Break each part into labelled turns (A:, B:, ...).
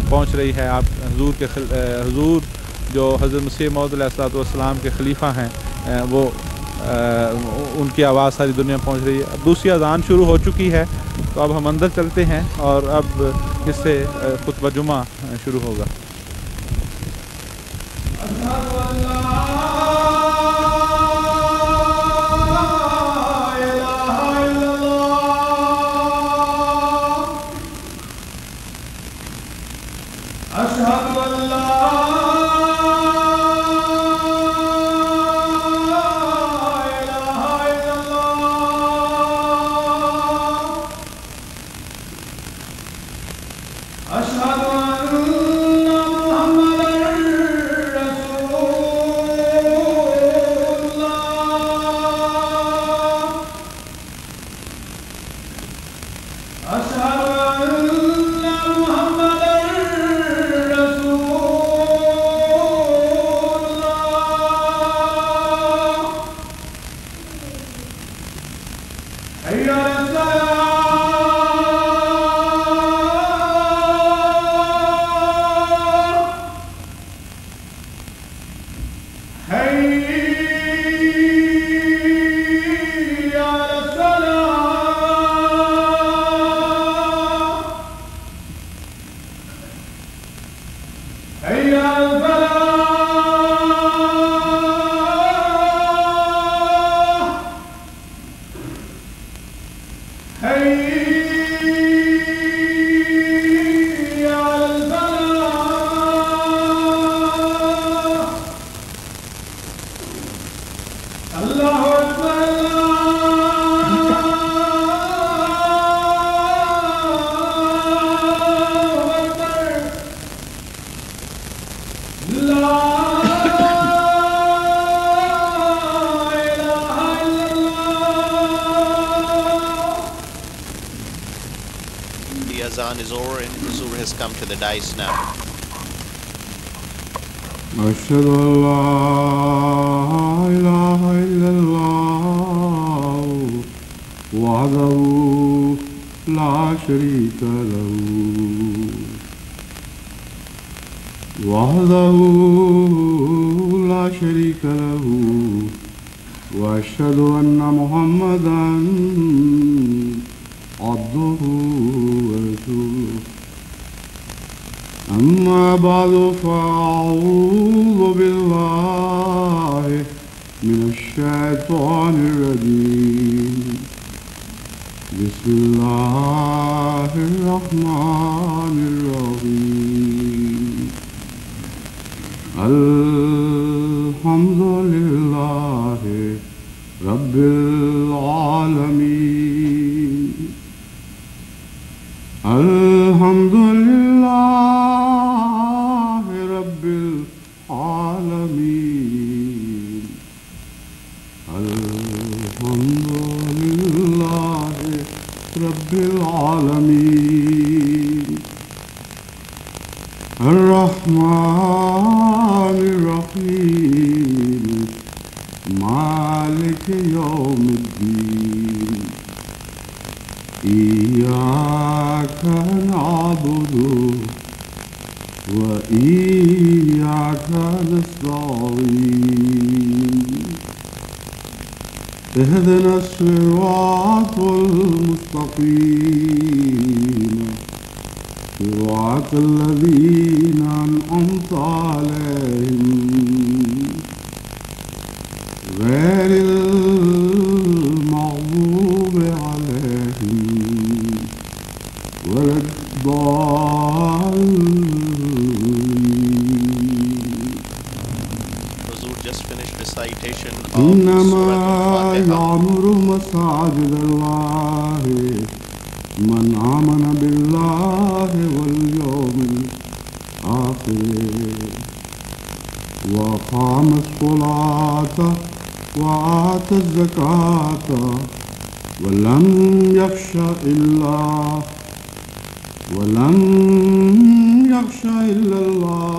A: پہنچ رہی ہے. آپ حضور جو حضرت مسیح موعود علیہ الصلوۃ والسلام کے خلیفہ ہیں وہ ان کی آواز ساری دنیا پہنچ رہی ہے. اب دوسری اذان شروع ہو چکی ہے تو اب ہم اندر چلتے ہیں اور اب اس سے خطبہ جمعہ شروع ہوگا.
B: أشهد أن لا إله إلا الله وحده لا شريك له وأشهد أن محمدا عبده ورسوله. أما بعد فأعوذ بالله من الشيطان الرجيم. بسم الله الرحمن الرحيم. الحمد لله رب العالمين. الحمد لله رب العالمين. الحمد لله رب العالمين. الرحمن الرحيم مالك يوم الدين. إياك نعبد وإياك نستعين. اهدنا الصراط المستقيم صراط الذين أنعمت عليهم غير المغضوب عليهم ولا الضالين. إنما يعمر مساجد الله من آمن بالله واليوم الآخر وأقام الصلاة وآتى الزكاة ولم يخش إلا الله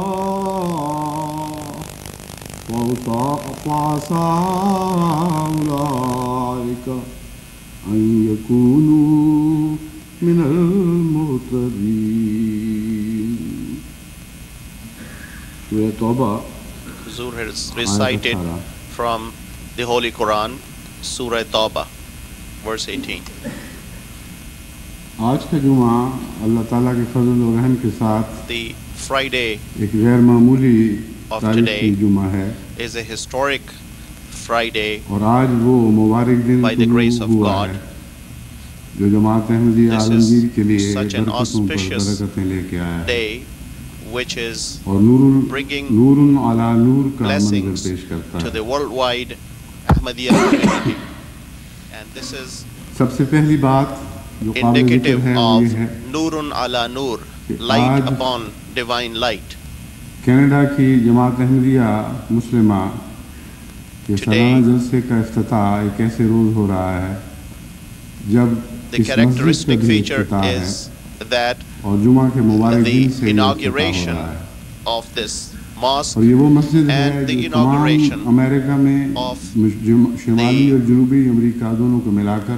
B: وعسى أولئك أن يكونوا من المهتدين. سورہ توبہ
C: Huzur has recited from the Holy Quran, Surah Tawbah, verse 18.
B: آج کا جمعہ اللہ تعالیٰ کے فضل و رحم کے ساتھ
C: The Friday
B: ایک غیر معمولی
C: of
B: تاریخی
C: today
B: جمعہ ہے
C: is a historic Friday
B: اور آج وہ مبارک دن
C: by the grace
B: طلوع
C: of
B: ہوا
C: God.
B: ہے جو جماعت احمدیہ
C: This is
B: عالمگیر کے لیے
C: such an
B: برکتوں پر
C: auspicious
B: برکتیں لے کے آیا ہے
C: day which is
B: اور
C: bringing
B: نور علی نور کا منظر
C: blessings
B: پیش کرتا
C: to
B: ہے.
C: the worldwide Ahmadiyya community. And this is
B: سب سے پہلی بات جو قابل ذکر
C: indicative
B: ہے
C: of
B: یہ ہے
C: Nurun ala Nur,
B: کہ
C: light
B: آج
C: upon divine light.
B: کینیڈا کی جماعت احمدیہ مسلمہ کے سالانہ جلسے کا افتتاح ایک ایسے روز ہو رہا ہے جب
C: The
B: اس مسجد کا
C: characteristic
B: بھی
C: feature
B: افتتاح ہے
C: is that
B: اور جمعہ کے مبارک دن سے
C: the
B: یہ افتتاح ہو
C: inauguration
B: رہا ہے
C: of this mosque
B: اور یہ وہ مسجد ہے
C: and the
B: جو تمام
C: inauguration
B: امریکہ میں
C: of
B: شمالی اور جنوبی امریکہ دونوں کو ملا کر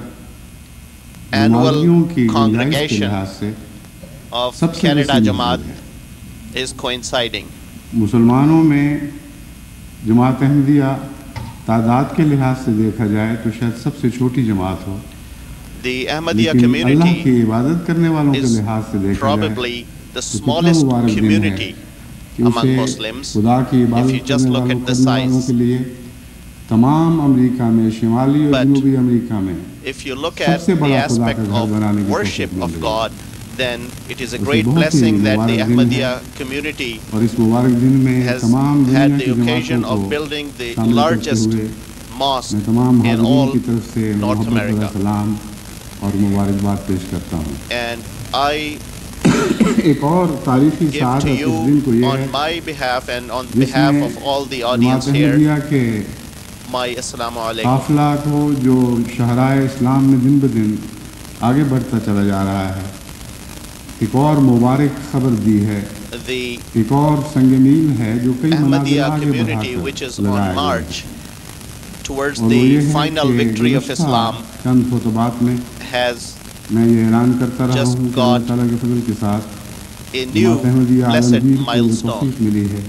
C: annual
B: نمازیوں کی گنجائش کے
C: congregation
B: لحاظ سے
C: of
B: سب سے
C: Canada
B: وسیع
C: Jamaat
B: مسجد ہے.
C: is coinciding.
B: مسلمانوں میں جماعت احمدیہ تعداد کے لحاظ سے دیکھا جائے تو شاید سب سے چھوٹی جماعت ہو
C: The Ahmadiyya
B: لیکن اللہ
C: community
B: کی عبادت کرنے والوں کے
C: is
B: لحاظ سے دیکھا جائے
C: probably the
B: تو کتنا
C: smallest
B: مبارک دن ہے
C: community
B: کہ
C: among
B: اسے
C: Muslims.
B: خدا کی
C: If you
B: عبادت
C: just
B: کرنے
C: look
B: والوں
C: at the
B: کرنے والوں
C: size.
B: کے لیے تمام امریکہ میں شمالی اور
C: But
B: جنوبی امریکہ میں
C: If you look
B: sub
C: at
B: سے
C: the
B: بڑا خدا
C: aspect
B: کا گھر
C: of
B: بنانے کی
C: worship
B: توفیق
C: of
B: مل
C: God, then it is a
B: اسے
C: great
B: بہت ہی
C: blessing that the
B: مبارک دن ہے
C: Ahmadiyya community
B: اور اس مبارک دن میں
C: has
B: تمام دنیا
C: had
B: کی
C: the occasion
B: جماعتوں
C: of
B: کو
C: building the
B: شامل کرتے
C: largest
B: ہوئے
C: mosque
B: میں تمام
C: in
B: حاضرین
C: all
B: کی طرف سے
C: North
B: محبت
C: America.
B: و سلام اور مبارکباد پیش کرتا ہوں.
C: And I
B: ایک اور تاریخی
C: give
B: سعادت
C: to
B: اس
C: you
B: دن کو یہ
C: on
B: ہے
C: my behalf and on
B: جس
C: behalf
B: میں
C: of all the
B: جماعت
C: audience here,
B: احمدیہ کے
C: my Assalamu alaikum.
B: قافلہ کو جو شہرائے اسلام میں دن بدن آگے بڑھتا چلا جا رہا ہے ایک اور مبارک خبر دی ہے
C: The
B: ایک اور سنگ میل ہے جو کئی منازل
C: Ahmadiyya
B: آگے بڑھا
C: community which is
B: کر لگایا
C: on
B: گیا
C: march towards
B: اور وہ یہ
C: the
B: ہے
C: final
B: کہ
C: victory of
B: گزشتہ
C: Islam
B: چند خطبات میں
C: has
B: میں یہ اعلان کرتا رہا
C: just
B: ہوں کہ
C: got
B: اللہ تعالیٰ کے فضل کے ساتھ
C: a new
B: جماعت احمدیہ
C: blessed
B: عالمگیر کو یہ
C: milestone
B: توفیق ملی ہے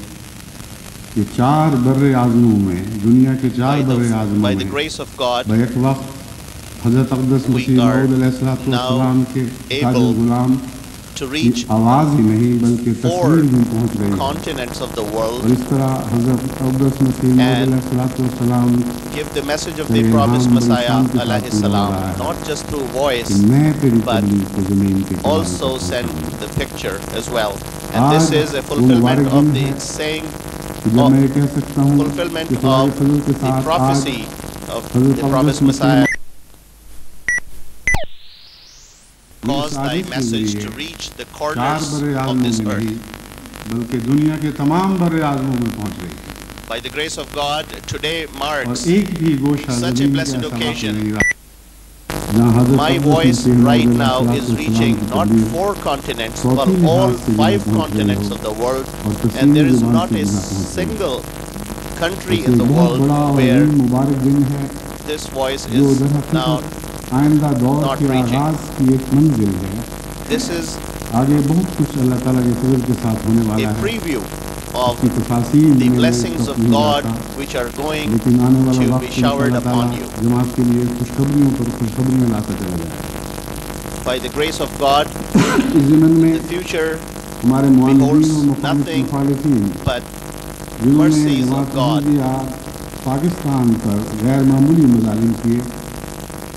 B: کہ 4 بر اعظموں میں دنیا کے 4 بر اعظموں
C: by
B: میں
C: the grace of God.
B: Back وقت حضرت اقدس
C: We
B: مسیح
C: are
B: موعود علیہ السلام کے تاج
C: able
B: غلام
C: to
B: کی
C: reach
B: آواز ہی نہیں بلکہ
C: 4
B: تصویر بھی پہنچ رہی ہے
C: continents of the
B: اور
C: world,
B: اس طرح حضرت اقدس مسیح موعود علیہ السلام
C: give the message of the promised Messiah alayhi salam, not just through voice,
B: کہ میں تیری
C: but
B: تبلیغ کو زمین کے کنارے
C: also
B: تک
C: send
B: پہنچاؤں.
C: the picture as well. And this is a fulfillment of the saying,
B: کہ جب میں یہ کہہ سکتا ہوں
C: fulfillment
B: کہ خدا کے
C: of
B: فضل کے
C: the
B: ساتھ آج
C: prophecy of
B: حضرت
C: the
B: اقدس
C: promised
B: مسیح
C: Messiah. Cause thy
B: عادت کے
C: message
B: ذریعے
C: to reach the
B: 4
C: corners
B: بر
C: of
B: اعظموں
C: this
B: میں
C: earth.
B: نہیں بلکہ دنیا کے تمام بر اعظموں میں پہنچ رہی ہے
C: By the grace of God, today
B: اور
C: marks
B: ایک بھی گوشہ
C: such a
B: زمین کے
C: blessed
B: ایسا باقی
C: occasion.
B: نہیں رہا جہاں حضرت
C: my
B: اقدس
C: voice
B: مسیح موعود
C: right
B: علیہ
C: now is
B: السلام
C: reaching
B: کی
C: not
B: تبلیغ
C: 4 continents,
B: چوتھی
C: but
B: لحاظ
C: all
B: سے
C: 5
B: جہاں پہنچ رہی
C: continents
B: who
C: of the world.
B: اور تسلیم
C: And there is
B: زبان
C: not
B: سے
C: a
B: جہاں پہنچ رہی ہو
C: single country
B: تو
C: in
B: یہ
C: the
B: بہت
C: world
B: بڑا اور
C: where
B: عظیم مبارک دن ہے
C: this voice
B: جو
C: is
B: در
C: now.
B: حقیقت آئندہ دور
C: not
B: کے
C: reaching.
B: آغاز کی ایک منزل ہے
C: This is
B: آگے بہت کچھ اللہ تعالیٰ کے فضل کے ساتھ ہونے
C: a
B: والا ہے
C: preview
B: اس
C: of
B: کی تفاصیل
C: the
B: میں
C: blessings
B: اس
C: of
B: وقت نہیں
C: God
B: جاتا
C: which are going
B: لیکن آنے والا
C: to be
B: وقت
C: showered
B: اللہ
C: upon
B: تعالیٰ
C: you.
B: جماعت کے لیے خوشخبریوں پر خوشخبریاں لاتا چلا جائے
C: by the grace of God.
B: اس ضمن میں
C: The future
B: ہمارے معاندین اور
C: beholds
B: مخالف
C: nothing
B: مخالفین
C: but
B: جنہوں نے
C: mercies of
B: جماعت
C: God.
B: احمدیہ پاکستان پر غیر معمولی مظالم کیے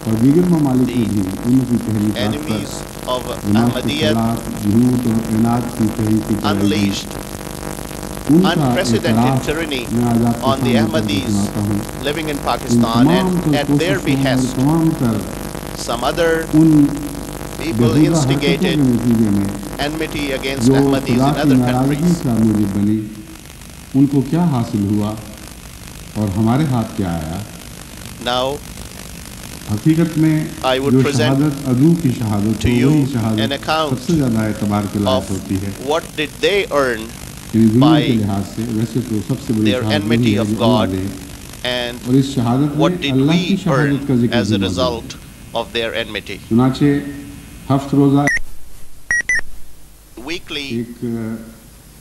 B: اور دیگر ممالک میں بھی ان کی تحریکات پر
C: enemies of
B: جماعت کے
C: Ahmadiyyat
B: خلاف جھوٹ اور اعناد کی تحریکی چلائی گئی
C: unleashed
B: ان کا
C: unprecedented
B: اعتراف
C: tyranny
B: میں آج آپ
C: on
B: کے
C: the
B: سامنے کر کے
C: Ahmadis
B: سناتا ہوں
C: living in
B: ان
C: Pakistan,
B: تمام
C: and
B: تر
C: at their
B: کوششوں اور
C: behest
B: تمام تر
C: some other
B: ان
C: people
B: بےہودہ حرکتوں کے
C: instigated
B: نتیجے میں
C: enmity against
B: جو
C: Ahmadis
B: خدا
C: in
B: کی
C: other
B: ناراضگی
C: countries.
B: کا موجب بنی ان کو کیا حاصل ہوا اور ہمارے ہاتھ کیا آیا
C: Now
B: حقیقت میں
C: I would
B: جو
C: present
B: شہادت عدو کی شہادت
C: to
B: ہو
C: you
B: وہی
C: an
B: شہادت
C: account
B: سب سے زیادہ اعتبار کے لائق
C: of
B: ہوتی ہے
C: what did they earn
B: یعنی دنیا
C: by
B: کے لحاظ سے ویسے تو سب سے بڑی
C: their
B: شہادت
C: enmity
B: وہی ہے
C: of
B: جو اللہ
C: God,
B: دے
C: and
B: اور اس شہادت میں
C: what did
B: اللہ کی
C: we
B: شہادت کا
C: earn
B: ذکر
C: as a
B: بھی موجود ہے
C: result of their enmity.
B: چنانچہ ہفت روزہ
C: Weekly
B: ایک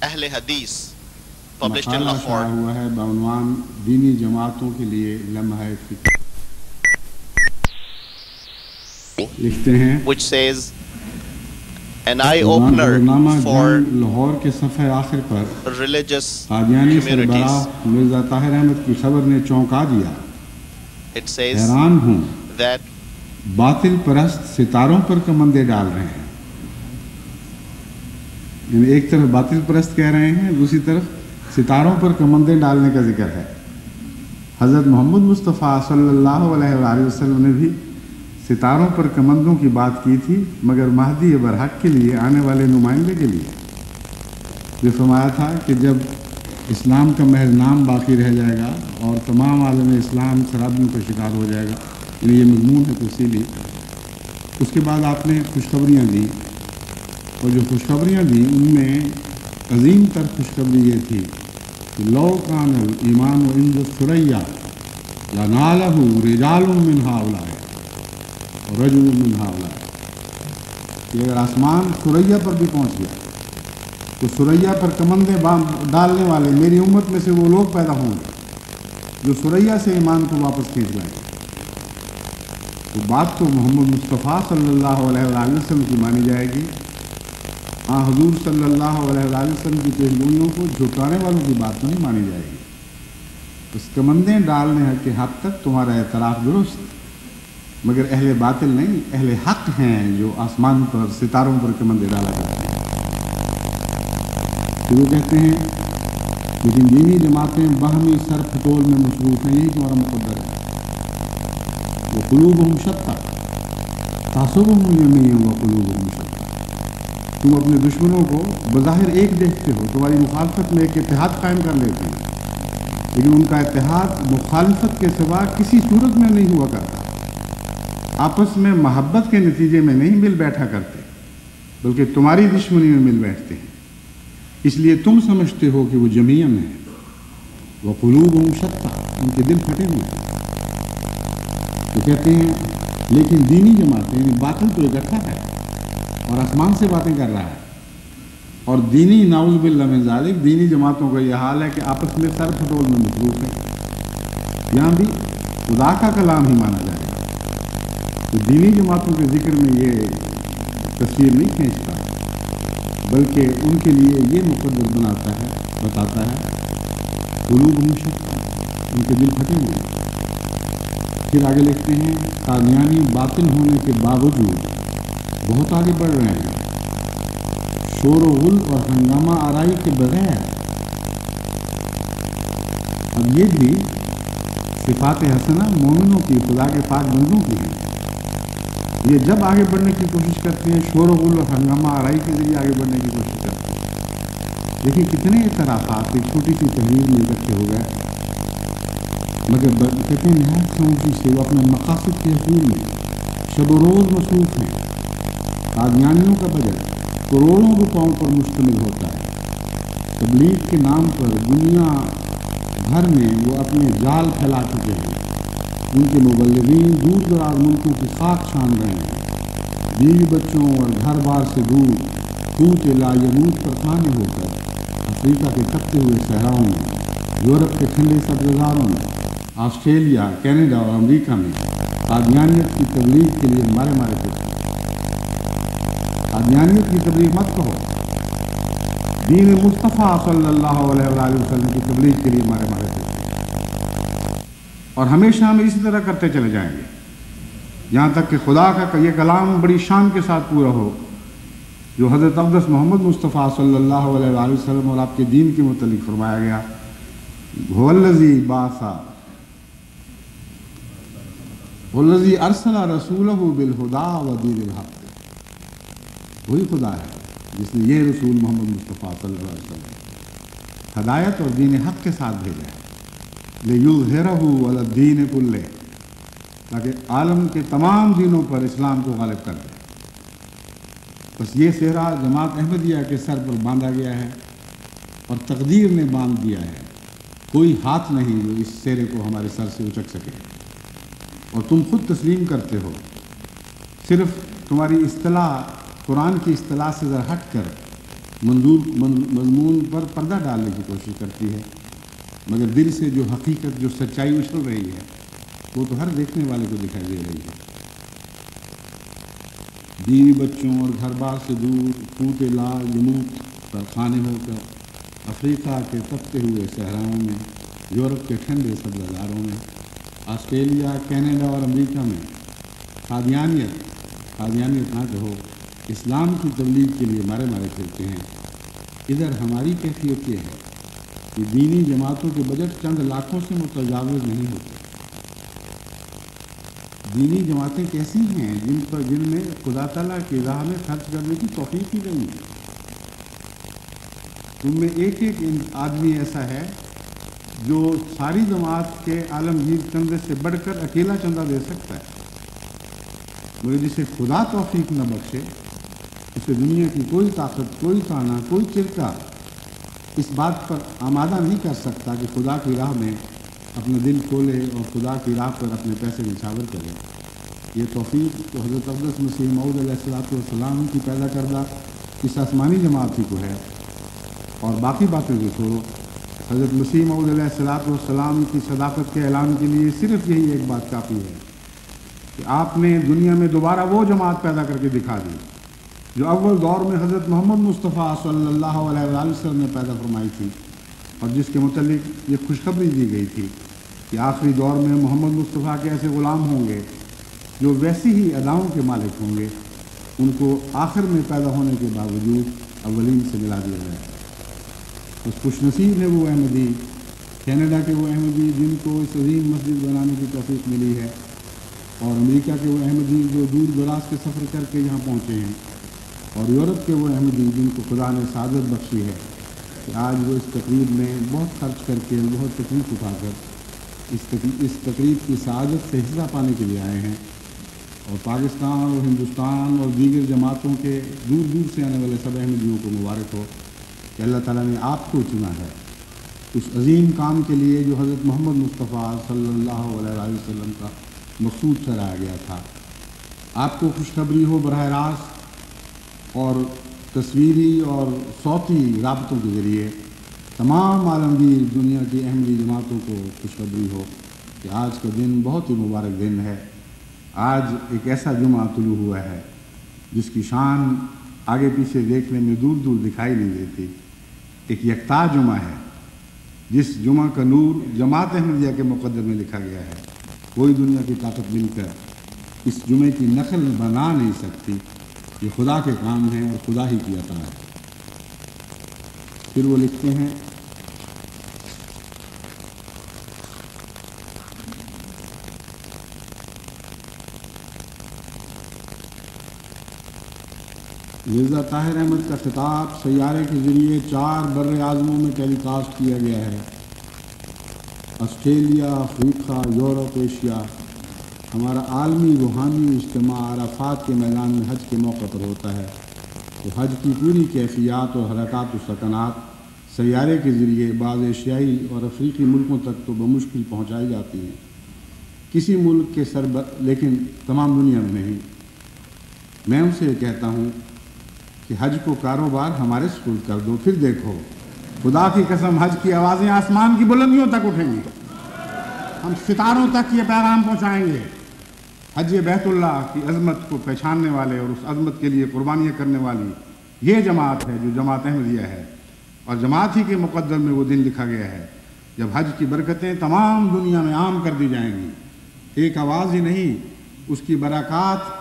C: Ahle Hadith published in
B: مقالہ شائع
C: Lahore,
B: ہوا ہے بعنوان دینی جماعتوں کے لیے لمحہ فکر. لکھتے ہیں
C: which says an eye-opener for
B: Lahore کے صفحہ آخر پر
C: religious
B: قادیانی
C: communities.
B: سربراہ مرزا طاہر احمد کی خبر نے چونکا دیا.
C: It says
B: حیران ہوں
C: that
B: باطل پرست ستاروں پر کمندے ڈال رہے ہیں. یعنی ایک طرف باطل پرست کہہ رہے ہیں، دوسری طرف ستاروں پر کمندے ڈالنے کا ذکر ہے. حضرت محمد مصطفیٰ صلی اللہ علیہ وآلہ وسلم نے بھی ستاروں پر کمندوں کی بات کی تھی، مگر مہدی برحق کے لیے، آنے والے نمائندے کے لیے. یہ فرمایا تھا کہ جب اسلام کا محض نام باقی رہ جائے گا اور تمام عالم اسلام خرابیوں کا شکار ہو جائے گا، یعنی یہ مضمون ہے تفصیلی. اس کے بعد آپ نے خوشخبریاں دیں، اور جو خوشخبریاں دیں ان میں عظیم تر خوشخبری یہ تھی کہ لو کان الایمان عند الثریا لنالہ رجال من ہؤلاء ورجل من ہؤلاء، کہ اگر آسمان ثریا پر بھی پہنچ گیا تو ثریا پر کمندے ڈالنے والے میری امت میں سے وہ لوگ پیدا ہوں گے جو ثریا سے ایمان کو واپس کھینچ لائیں گے. تو بات تو محمد مصطفیٰ صلی اللہ علیہ وآلہ وسلم کی مانی جائے گی. ہاں، حضور صلی اللہ علیہ وآلہ وسلم کی پیشگوئیوں کو جھٹلانے والوں کی بات نہیں مانی جائے گی. اس کمندیں ڈالنے کے حد تک تمہارا اعتراف درست، مگر اہل باطل نہیں، اہل حق ہیں جو آسمان پر ستاروں پر کمندے ڈالا کرتے ہیں. تو وہ کہتے ہیں لیکن دینی جماعتیں باہمی سر پھٹول میں مصروف ہیں، یہی تمہارا مقدر ہے. وہ قلوبہم شتیٰ تعصبہم جمیعاً وقلوبہم شتیٰ. تم اپنے دشمنوں کو بظاہر ایک دیکھتے ہو، تمہاری مخالفت میں ایک اتحاد قائم کر لیتے ہیں، لیکن ان کا اتحاد مخالفت کے سوا کسی صورت میں نہیں ہوا کرتا. آپس میں محبت کے نتیجے میں نہیں مل بیٹھا کرتے، بلکہ تمہاری دشمنی میں مل بیٹھتے ہیں. اس لیے تم سمجھتے ہو کہ وہ جمیعاً ہیں. وقلوبہم شتیٰ، ان کے دل پھٹے ہوئے ہیں. تو کہتے ہیں لیکن دینی جماعتیں، یعنی باطل تو اکٹھا ہے اور آسمان سے باتیں کر رہا ہے، اور دینی نعوذ باللہ من ذالک دینی جماعتوں کا یہ حال ہے کہ آپس میں سر پھٹول میں مصروف ہے. یہاں بھی خدا کا کلام ہی مانا جائے گا. تو دینی جماعتوں کے ذکر میں یہ تصویر نہیں کھینچتا، بلکہ ان کے لیے یہ مقدر بتاتا ہے قلوبہم شتیٰ، ان کے دل پھٹے ہوئے. پھر آگے لکھتے ہیں قادیانی باطل ہونے کے باوجود بہت آگے بڑھ رہے ہیں، شور و غل اور ہنگامہ آرائی کے بغیر. اب یہ بھی صفات حسنہ مومنوں کی، خدا کے پاک بندوں کی ہیں. یہ جب آگے بڑھنے کی کوشش کرتے ہیں شور و غل اور ہنگامہ آرائی کے ذریعے آگے بڑھنے کی کوشش کرتے ہیں. دیکھیں کتنے اعترافات ایک چھوٹی سی تحریر میں اکٹھے ہو گئے، مگر کہتے ہیں نہایت خاموشی سے وہ اپنے مقاصد کے حصول میں شب و روز مصروف ہیں. قادیانیوں کا بجٹ کروڑوں روپوں پر مشتمل ہوتا ہے. تبلیغ کے نام پر دنیا بھر میں وہ اپنے جال پھیلا چکے ہیں. ان کے مبلغین دور دراز ملکوں کی خاک چھان رہے ہیں. بیوی بچوں اور گھر بار سے دور قوت لا یموت پر خانے ہو کر افریقہ کے تپتے ہوئے صحراؤں میں، یورپ کے ٹھنڈے سبزاروں میں، آسٹریلیا، کینیڈا اور امریکہ میں قادیانیت کی تبلیغ کے لیے مارے پھرتے ہیں. قادیانیت کی تبلیغ مت کہو، دین مصطفیٰ صلی اللہ علیہ وآلہ وسلم کی تبلیغ کے لیے مارے پھرتے ہیں. اور ہمیشہ ہم اسی طرح کرتے چلے جائیں گے یہاں تک کہ خدا کا یہ کلام بڑی شان کے ساتھ پورا ہو جو حضرت اقدس محمد مصطفیٰ صلی اللہ علیہ وآلہ وسلم اور آپ کے دین کے متعلق فرمایا گیا. والذی بعث والذی ارسل رسولہ بالہدی ودین الحق، وہی خدا ہے جس نے یہ رسول محمد مصطفیٰ صلی اللہ علیہ وسلم ہدایت اور دین حق کے ساتھ بھیجا ہے. لیظہرہ علی الدین کلہ، تاکہ عالم کے تمام دینوں پر اسلام کو غالب کر دے. بس یہ سہرا جماعت احمدیہ کے سر پر باندھا گیا ہے اور تقدیر نے باندھ دیا ہے. کوئی ہاتھ نہیں جو اس سہرے کو ہمارے سر سے اچک سکے. اور تم خود تسلیم کرتے ہو. صرف تمہاری اصطلاح قرآن کی اصطلاح سے ذرا ہٹ کر مضمون پر پردہ ڈالنے کی کوشش کرتی ہے، مگر دل سے جو حقیقت، جو سچائی اچھل رہی ہے وہ تو ہر دیکھنے والے کو دکھائی دے رہی ہے۔ بیوی بچوں اور گھر بار سے دور قوت لال یموت پر خانے ہو کر افریقہ کے تپتے ہوئے صحراؤں میں، یورپ کے ٹھنڈے سبزاروں میں، آسٹریلیا، کینیڈا اور امریکہ میں قادیانیت نہ کہو، اسلام کی تبلیغ کے لیے مارے پھرتے ہیں۔ ادھر ہماری کیفیت یہ ہے کہ دینی جماعتوں کے بجٹ چند لاکھوں سے متجاوز نہیں ہوتے۔ دینی جماعتیں کیسی ہیں جن میں خدا تعالیٰ کی راہ میں خرچ کرنے کی توفیق ہی نہیں ہے۔ تم میں ایک آدمی ایسا ہے جو ساری جماعت کے عالمگیر چندے سے بڑھ کر اکیلا چندہ دے سکتا ہے، مگر جسے خدا توفیق نہ بخشے، اسے دنیا کی کوئی طاقت، کوئی تانا، کوئی چرکا اس بات پر آمادہ نہیں کر سکتا کہ خدا کی راہ میں اپنا دل کھولے اور خدا کی راہ پر اپنے پیسے نچھاور کرے۔ یہ توفیق تو حضرت اقدس مسیح موعود علیہ السلام کی پیدا کردہ اس آسمانی جماعت ہی کو ہے، اور باقی باتیں جو چھوڑو، حضرت مسیح موعود علیہ السلام کی صداقت کے اعلان کے لیے صرف یہی ایک بات کافی ہے کہ آپ نے دنیا میں دوبارہ وہ جماعت پیدا کر کے دکھا دی جو اول دور میں حضرت محمد مصطفیٰ صلی اللہ علیہ وآلہ وسلم نے پیدا فرمائی تھی، اور جس کے متعلق یہ خوشخبری دی گئی تھی کہ آخری دور میں محمد مصطفیٰ کے ایسے غلام ہوں گے جو ویسی ہی اداؤں کے مالک ہوں گے، ان کو آخر میں پیدا ہونے کے باوجود اولین سے ملا دیا جائے۔ اس خوش نصیب ہے وہ احمدی، کینیڈا کے وہ احمدی جن کو اس عظیم مسجد بنانے کی توفیق ملی ہے، اور امریکہ کے وہ احمدی جو دور دراز کے سفر کر کے یہاں پہنچے ہیں، اور یورپ کے وہ احمدی جن کو خدا نے سعادت بخشی ہے کہ آج وہ اس تقریب میں بہت خرچ کر کے، بہت تکلیف اٹھا کر اس تقریب کی سعادت سے حصہ پانے کے لیے آئے ہیں، اور پاکستان اور ہندوستان اور دیگر جماعتوں کے دور دور سے آنے والے سب احمدیوں کو مبارک ہو کہ اللہ تعالیٰ نے آپ کو چنا ہے اس عظیم کام کے لیے جو حضرت محمد مصطفیٰ صلی اللہ علیہ وسلم کا مقصود ٹھہرایا گیا تھا۔ آپ کو خوشخبری ہو براہ راست اور تصویری اور صوتی رابطوں کے ذریعے تمام عالمگیر دنیا کی احمدی جماعتوں کو خوشخبری ہو کہ آج کا دن بہت ہی مبارک دن ہے۔ آج ایک ایسا جمعہ طلوع ہوا ہے جس کی شان آگے پیچھے دیکھنے میں دور دور دکھائی نہیں دیتی۔ ایک یکتا جمعہ ہے جس جمعہ کا نور جماعت احمدیہ کے مقدر میں لکھا گیا ہے۔ کوئی دنیا کی طاقت مل کر اس جمعے کی نقل بنا نہیں سکتی، یہ خدا کے کام ہیں اور خدا ہی کی عطا ہے۔ پھر وہ لکھتے ہیں مرزا طاہر احمد کا خطاب سیارے کے ذریعے 4 بر اعظموں میں ٹیلی کاسٹ کیا گیا ہے، آسٹریلیا، افریقہ، یورپ، ایشیا۔ ہمارا عالمی روحانی اجتماع عرفات کے میدان میں حج کے موقع پر ہوتا ہے، تو حج کی پوری کیفیات اور حرکات و سکنات سیارے کے ذریعے بعض ایشیائی اور افریقی ملکوں تک تو بمشکل پہنچائی جاتی ہیں، کسی ملک کے لیکن تمام دنیا میں نہیں۔ میں ان سے یہ کہتا ہوں کہ حج کو کاروبار ہمارے سپرد کر دو، پھر دیکھو خدا کی قسم حج کی آوازیں آسمان کی بلندیوں تک اٹھیں گی، ہم ستاروں تک یہ پیغام پہنچائیں گے۔ حج بیت اللہ کی عظمت کو پہچاننے والے اور اس عظمت کے لیے قربانیاں کرنے والی یہ جماعت ہے جو جماعت احمدیہ ہے، اور جماعت ہی کے مقدر میں وہ دن لکھا گیا ہے جب حج کی برکتیں تمام دنیا میں عام کر دی جائیں گی۔ ایک آواز ہی نہیں، اس کی برکات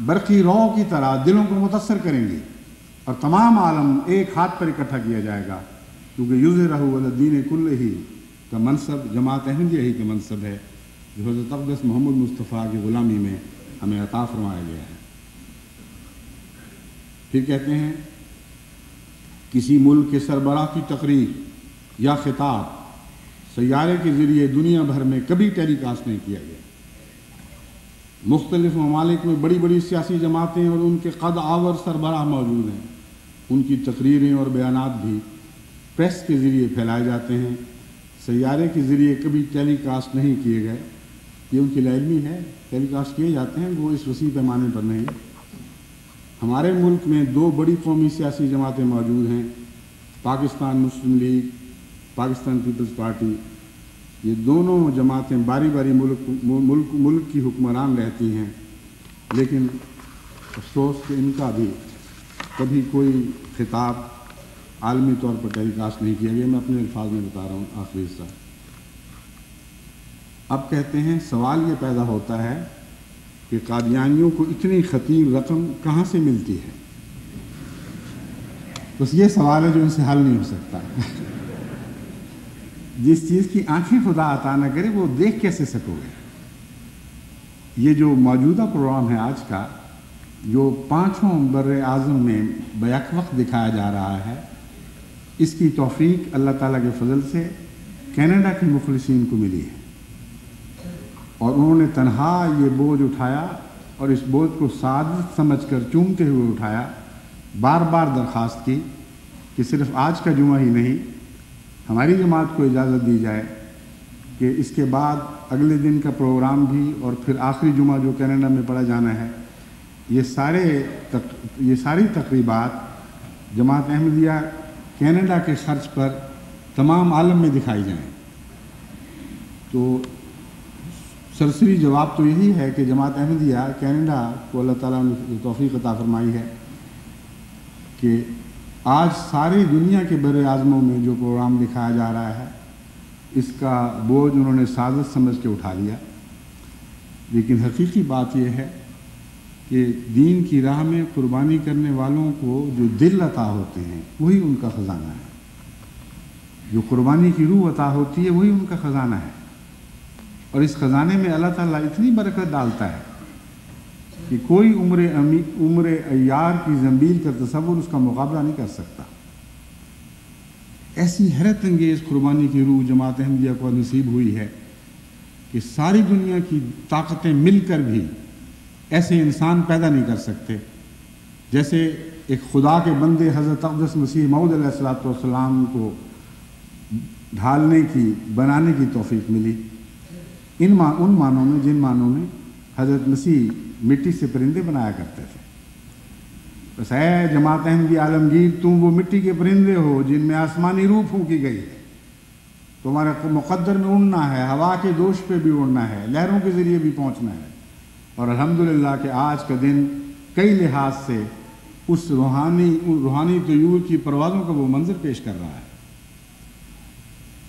B: برقی رو کی طرح دلوں کو متاثر کریں گی، اور تمام عالم ایک ہاتھ پر اکٹھا کیا جائے گا، کیونکہ یظہرہ علی الدین کلہ کا منصب جماعت احمدیہ ہی کا منصب ہے جو حضرت اقدس محمد مصطفیٰ کی غلامی میں ہمیں عطا فرمایا گیا ہے۔ پھر کہتے ہیں کسی ملک کے سربراہ کی تقریر یا خطاب سیارے کے ذریعے دنیا بھر میں کبھی ٹیلی کاسٹ نہیں کیا گیا۔ مختلف ممالک میں بڑی بڑی سیاسی جماعتیں اور ان کے قد آور سربراہ موجود ہیں، ان کی تقریریں اور بیانات بھی پریس کے ذریعے پھیلائے جاتے ہیں، سیارے کے ذریعے کبھی ٹیلی کاسٹ نہیں کیے گئے۔ یہ ان کی علمی ہے، ٹیلی کاسٹ کیے جاتے ہیں وہ اس وسیع پیمانے پر نہیں۔ ہمارے ملک میں دو بڑی قومی سیاسی جماعتیں موجود ہیں، پاکستان مسلم لیگ، پاکستان پیپلز پارٹی۔ یہ دونوں جماعتیں باری باری ملک کی حکمران رہتی ہیں، لیکن افسوس کہ ان کا بھی کبھی کوئی خطاب عالمی طور پر ٹیلی کاسٹ نہیں کیا گیا۔ میں اپنے الفاظ میں بتا رہا ہوں آخری حصہ۔ اب کہتے ہیں سوال یہ پیدا ہوتا ہے کہ قادیانیوں کو اتنی خطیر رقم کہاں سے ملتی ہے؟ بس یہ سوال ہے جو ان سے حل نہیں ہو سکتا۔ جس چیز کی آنکھیں خدا عطا نہ کرے وہ دیکھ کیسے سکو گے؟ یہ جو موجودہ پروگرام ہے آج کا، جو 5 بر اعظم میں بیک وقت دکھایا جا رہا ہے، اس کی توفیق اللہ تعالیٰ کے فضل سے کینیڈا کے مخلصین کو ملی ہے، اور انہوں نے تنہا یہ بوجھ اٹھایا اور اس بوجھ کو سعادت سمجھ کر چومتے ہوئے اٹھایا، بار بار درخواست کی کہ صرف آج کا جمعہ ہی نہیں، ہماری جماعت کو اجازت دی جائے کہ اس کے بعد اگلے دن کا پروگرام بھی اور پھر آخری جمعہ جو کینیڈا میں پڑھا جانا ہے، یہ ساری تقریبات جماعت احمدیہ کینیڈا کے خرچ پر تمام عالم میں دکھائی جائیں۔ تو سرسری جواب تو یہی ہے کہ جماعت احمدیہ کینیڈا کو اللہ تعالیٰ نے توفیق عطا فرمائی ہے کہ آج ساری دنیا کے بر اعظموں میں جو پروگرام دکھایا جا رہا ہے، اس کا بوجھ انہوں نے سعادت سمجھ کے اٹھا لیا۔ لیکن حقیقی بات یہ ہے کہ دین کی راہ میں قربانی کرنے والوں کو جو دل عطا ہوتے ہیں وہی ان کا خزانہ ہے، جو قربانی کی روح عطا ہوتی ہے وہی ان کا خزانہ ہے، اور اس خزانے میں اللہ تعالیٰ اتنی برکت ڈالتا ہے کہ کوئی عمر ایار کی زنبیل کا تصور اس کا مقابلہ نہیں کر سکتا۔ ایسی حیرت انگیز قربانی کی روح جماعت احمدیہ کو نصیب ہوئی ہے کہ ساری دنیا کی طاقتیں مل کر بھی ایسے انسان پیدا نہیں کر سکتے جیسے ایک خدا کے بندے حضرت اقدس مسیح موعود علیہ السلام کو ڈھالنے کی، بنانے کی توفیق ملی۔ ان معنوں میں جن معنوں میں حضرت مسیح مٹی سے پرندے بنایا کرتے تھے۔ بس اے جماعت احمدی عالمگیر، تم وہ مٹی کے پرندے ہو جن میں آسمانی روح پھونکی گئی ہے، تمہارے مقدر میں اڑنا ہے، ہوا کے دوش پہ بھی اڑنا ہے، لہروں کے ذریعے بھی پہنچنا ہے، اور الحمدللہ کہ آج کا دن کئی لحاظ سے اس روحانی طیور کی پروازوں کا وہ منظر پیش کر رہا ہے۔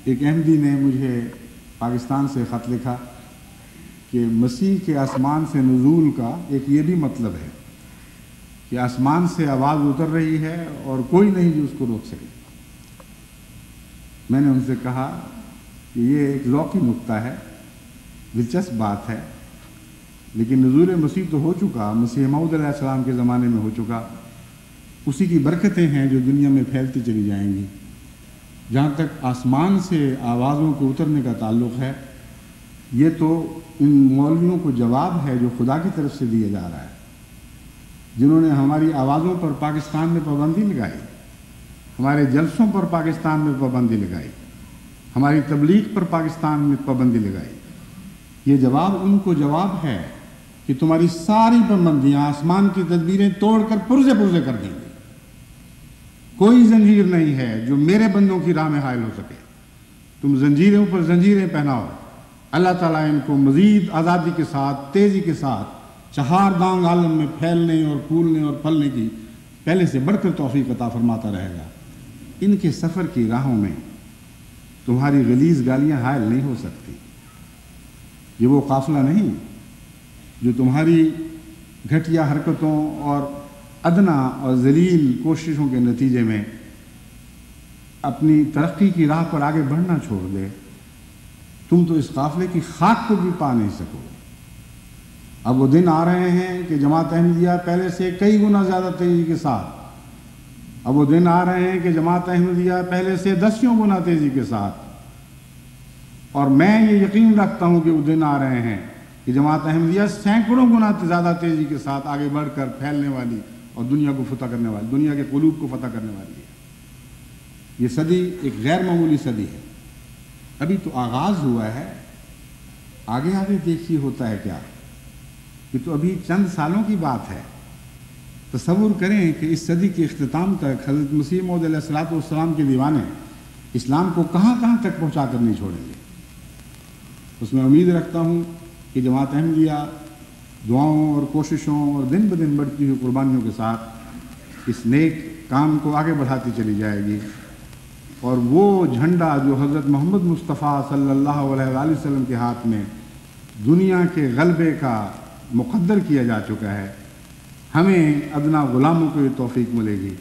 B: ایک احمدی نے مجھے پاکستان سے خط لکھا کہ مسیح کے آسمان سے نزول کا ایک یہ بھی مطلب ہے کہ آسمان سے آواز اتر رہی ہے اور کوئی نہیں جو اس کو روک سکے۔ میں نے ان سے کہا کہ یہ ایک ذوقی نکتہ ہے، دلچسپ بات ہے، لیکن نزول مسیح تو ہو چکا، مسیح موعود علیہ السلام کے زمانے میں ہو چکا، اسی کی برکتیں ہیں جو دنیا میں پھیلتی چلی جائیں گی۔ جہاں تک آسمان سے آوازوں کے اترنے کا تعلق ہے، یہ تو ان مولویوں کو جواب ہے جو خدا کی طرف سے دیا جا رہا ہے، جنہوں نے ہماری آوازوں پر پاکستان میں پابندی لگائی، ہمارے جلسوں پر پاکستان میں پابندی لگائی، ہماری تبلیغ پر پاکستان میں پابندی لگائی۔ یہ جواب ان کو جواب ہے کہ تمہاری ساری پابندیاں آسمان کی تدبیریں توڑ کر پرزے کر دیں گے۔ کوئی زنجیر نہیں ہے جو میرے بندوں کی راہ میں حائل ہو سکے۔ تم زنجیروں پر زنجیریں پہناؤ، اللہ تعالیٰ ان کو مزید آزادی کے ساتھ، تیزی کے ساتھ چہار دانگ عالم میں پھیلنے اور پھولنے اور پھلنے کی پہلے سے بڑھ کر توفیق عطا فرماتا رہے گا۔ ان کے سفر کی راہوں میں تمہاری غلیظ گالیاں حائل نہیں ہو سکتی۔ یہ وہ قافلہ نہیں جو تمہاری گھٹیا حرکتوں اور ادنا اور ذلیل کوششوں کے نتیجے میں اپنی ترقی کی راہ پر آگے بڑھنا چھوڑ دے۔ تم تو اس قافلے کی خاک کو بھی پا نہیں سکو گے۔ اب وہ دن آ رہے ہیں کہ جماعت احمدیہ پہلے سے کئی گنا زیادہ تیزی کے ساتھ، اب وہ دن آ رہے ہیں کہ جماعت احمدیہ پہلے سے 10 گنا تیزی کے ساتھ، اور میں یہ یقین رکھتا ہوں کہ وہ دن آ رہے ہیں کہ جماعت احمدیہ سینکڑوں گنا زیادہ تیزی کے ساتھ آگے بڑھ کر پھیلنے والی اور دنیا کو فتح کرنے والی، دنیا کے قلوب کو فتح کرنے والی ہے۔ یہ صدی ایک غیر معمولی صدی ہے، ابھی تو آغاز ہوا ہے، آگے دیکھیے ہوتا ہے کیا۔ یہ تو ابھی چند سالوں کی بات ہے۔ تصور کریں کہ اس صدی کے اختتام تک حضرت مسیح موعود علیہ الصلوۃ والسلام کے دیوانے اسلام کو کہاں کہاں تک پہنچا کر نہیں چھوڑیں گے۔ اس میں امید رکھتا ہوں کہ جماعت احمدیہ دعاؤں اور کوششوں اور دن بدن بڑھتی ہوئی قربانیوں کے ساتھ اس نیک کام کو آگے بڑھاتی چلی جائے گی، اور وہ جھنڈا جو حضرت محمد مصطفیٰ صلی اللہ علیہ وآلہ وسلم کے ہاتھ میں دنیا کے غلبے کا مقدر کیا جا چکا ہے، ہمیں ادنا غلاموں کو یہ توفیق ملے گی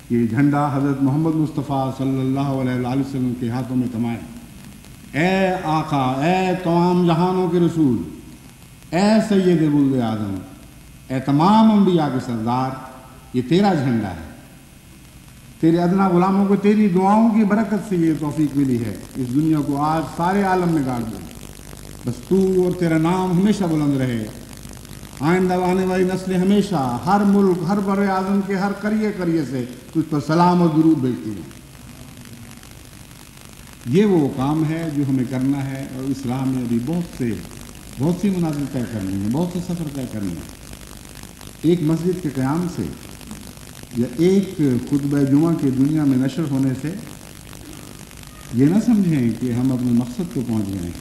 B: کہ یہ جھنڈا حضرت محمد مصطفیٰ صلی اللہ علیہ وآلہ وسلم کے ہاتھوں میں تمائے۔ اے آقا، اے تمام جہانوں کے رسول، اے سید ولد آدم، اے تمام انبیاء کے سردار، یہ تیرا جھنڈا ہے۔ تیرے ادنا غلاموں کو تیری دعاؤں کی برکت سے یہ توفیق ملی ہے، اس دنیا کو آج سارے عالم میں گاڑ دیں۔ بس تو اور تیرا نام ہمیشہ بلند رہے، آئندہ آنے والی نسلیں ہمیشہ ہر ملک، ہر بر اعظم کے ہر قریے سے تجھ پر سلام اور درود بھیجتی ہیں۔ یہ وہ کام ہے جو ہمیں کرنا ہے، اور اس راہ میں ابھی بہت سی منازل طے کرنی ہے، بہت سے سفر طے کرنے ہیں۔ ایک مسجد کے قیام سے یا ایک خطبہ جمعہ کے دنیا میں نشر ہونے سے یہ نہ سمجھیں کہ ہم اپنے مقصد کو پہنچ گئے ہیں۔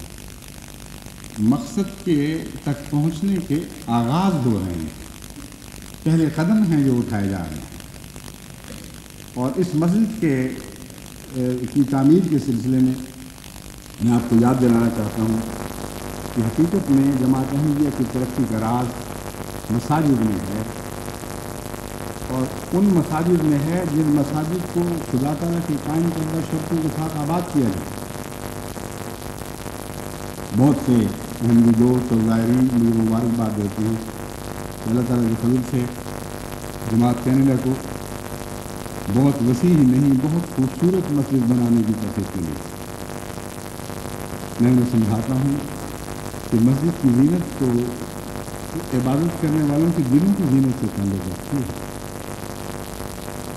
B: مقصد کے تک پہنچنے کے آغاز ہو رہے ہیں، پہلے قدم ہیں جو اٹھائے جا رہے ہیں۔ اور اس مسجد کی تعمیر کے سلسلے میں آپ کو یاد دلانا چاہتا ہوں کہ حقیقت میں جماعت احمدیہ کی ترقی کا راز مساجد میں ہے، اور ان مساجد میں ہے جن مساجد کو خدا تعالیٰ کی قائم کردہ شرطوں کے ساتھ آباد کیا جائے۔ بہت سے احمدی دوست اور زائرین مجھے مبارکباد دیتے ہیں کہ اللہ تعالیٰ کے فضل سے جماعت کینیڈا کو بہت وسیع ہی نہیں، بہت خوبصورت مسجد بنانے کی توفیق ملی۔ میں انہیں سمجھاتا ہوں کہ مسجد کی زینت تو عبادت کرنے والوں کے دلوں کی زینت سے تعلق رکھتی ہے۔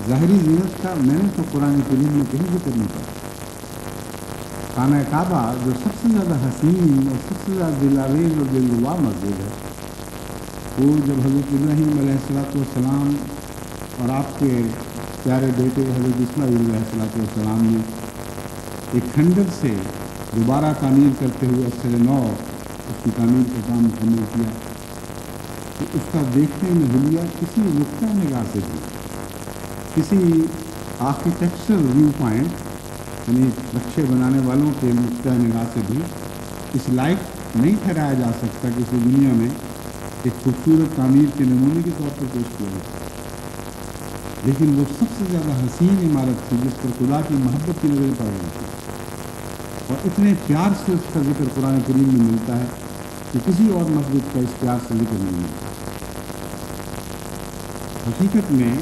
B: ظاہری زینت کا میں نے تو قرآن کریم میں کہیں ذکر نہیں پایا۔ خانہ کعبہ جو سب سے زیادہ حسین اور سب سے زیادہ دلاویز اور دلربا مسجد ہے، وہ جب حضرت ابراہیم علیہ السلام اور آپ کے پیارے بیٹے حضرت اسماعیل علیہ السلام نے ایک کھنڈر سے دوبارہ تعمیر کرتے ہوئے اثر نو اس کی تعمیر کا کام مکمل کیا، تو اس کا دیکھنے میں حلیہ کسی نقطہ نگاہ سے بھی، کسی آرکیٹیکچرل ویو پوائنٹ یعنی نقشے بنانے والوں کے نقطہ نگاہ سے بھی اس لائق نہیں ٹھہرایا جا سکتا کہ اسے دنیا میں ایک خوبصورت تعمیر کے نمونے کے طور پر پیش کیا جائے۔ لیکن وہ سب سے زیادہ حسین عمارت تھی جس پر خدا کی محبت کی نظر پڑ رہی تھی، اور اتنے پیار سے اس کا ذکر قرآن کریم میں ملتا ہے کہ کسی اور مسجد کا اس پیار سے ذکر نہیں ملتا۔ حقیقت میں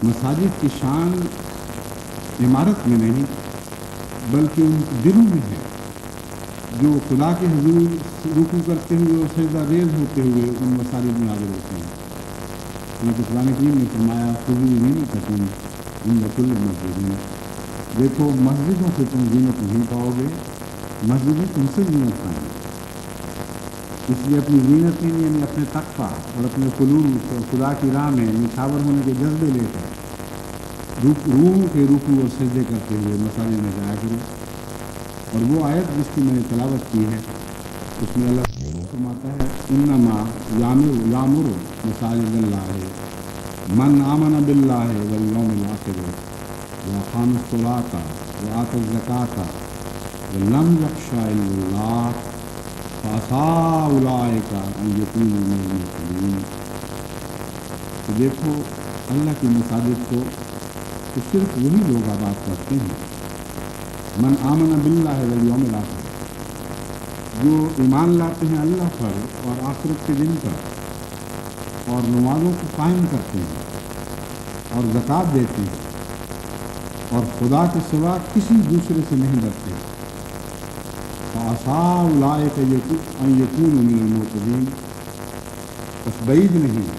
B: مساجد کی شان عمارت میں نہیں بلکہ ان دلوں میں ہے جو خدا کے حضور رکوع کرتے ہوئے اور سجدہ ریز ہوتے ہوئے ان مساجد میں حاضر ہوتے ہیں۔ قرآن کریم نے فرمایا خذوا زینتکم عند کل مسجد، دیکھو مسجدوں سے تم زینت نہیں پاؤ گے، مسجدیں تم سے زینت پائیں گے۔ اس لیے اپنی زینت یعنی اپنے تقویٰ اور اپنے خلوص اور خدا کی راہ میں نچھاور ہونے کے جذبے لے کر روح کے رکوع اور سجدے کرتے ہوئے مساجد میں جایا کرو۔ اور وہ آیت جس کی میں نے تلاوت کی ہے اس میں اللہ فرماتا ہے انما یامر مساجد اللہ من آمن باللہ والیوم الآخر واقام الصلاۃ وآتى الزکاۃ ولم یخش الا اللہ فعسى اولئک ان یکونوا من المہتدین۔ تو دیکھو اللہ کی مساجد کو تو صرف وہی لوگ آباد کرتے ہیں من آمن باللہ والیوم الآخر، جو ایمان لاتے ہیں اللہ پر اور آخرت کے دن پر، اور نمازوں کو قائم کرتے ہیں اور زکوٰۃ دیتے ہیں اور خدا کے سوا کسی دوسرے سے نہیں ڈرتے۔ فعسى اولئک ان یکونوا من المہتدین، بس بعید نہیں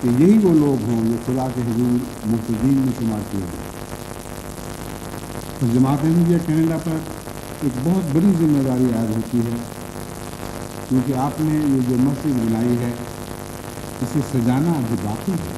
B: کہ یہی وہ لوگ ہوں جو خدا کے حضور مہتدین میں شمار کیے ہیں۔ تو جماعت احمدیہ کینیڈا پر ایک بہت بڑی ذمہ داری عائد ہوتی ہے، کیونکہ آپ نے یہ جو مسجد بنائی ہے اسے سجانا ابھی باقی ہے۔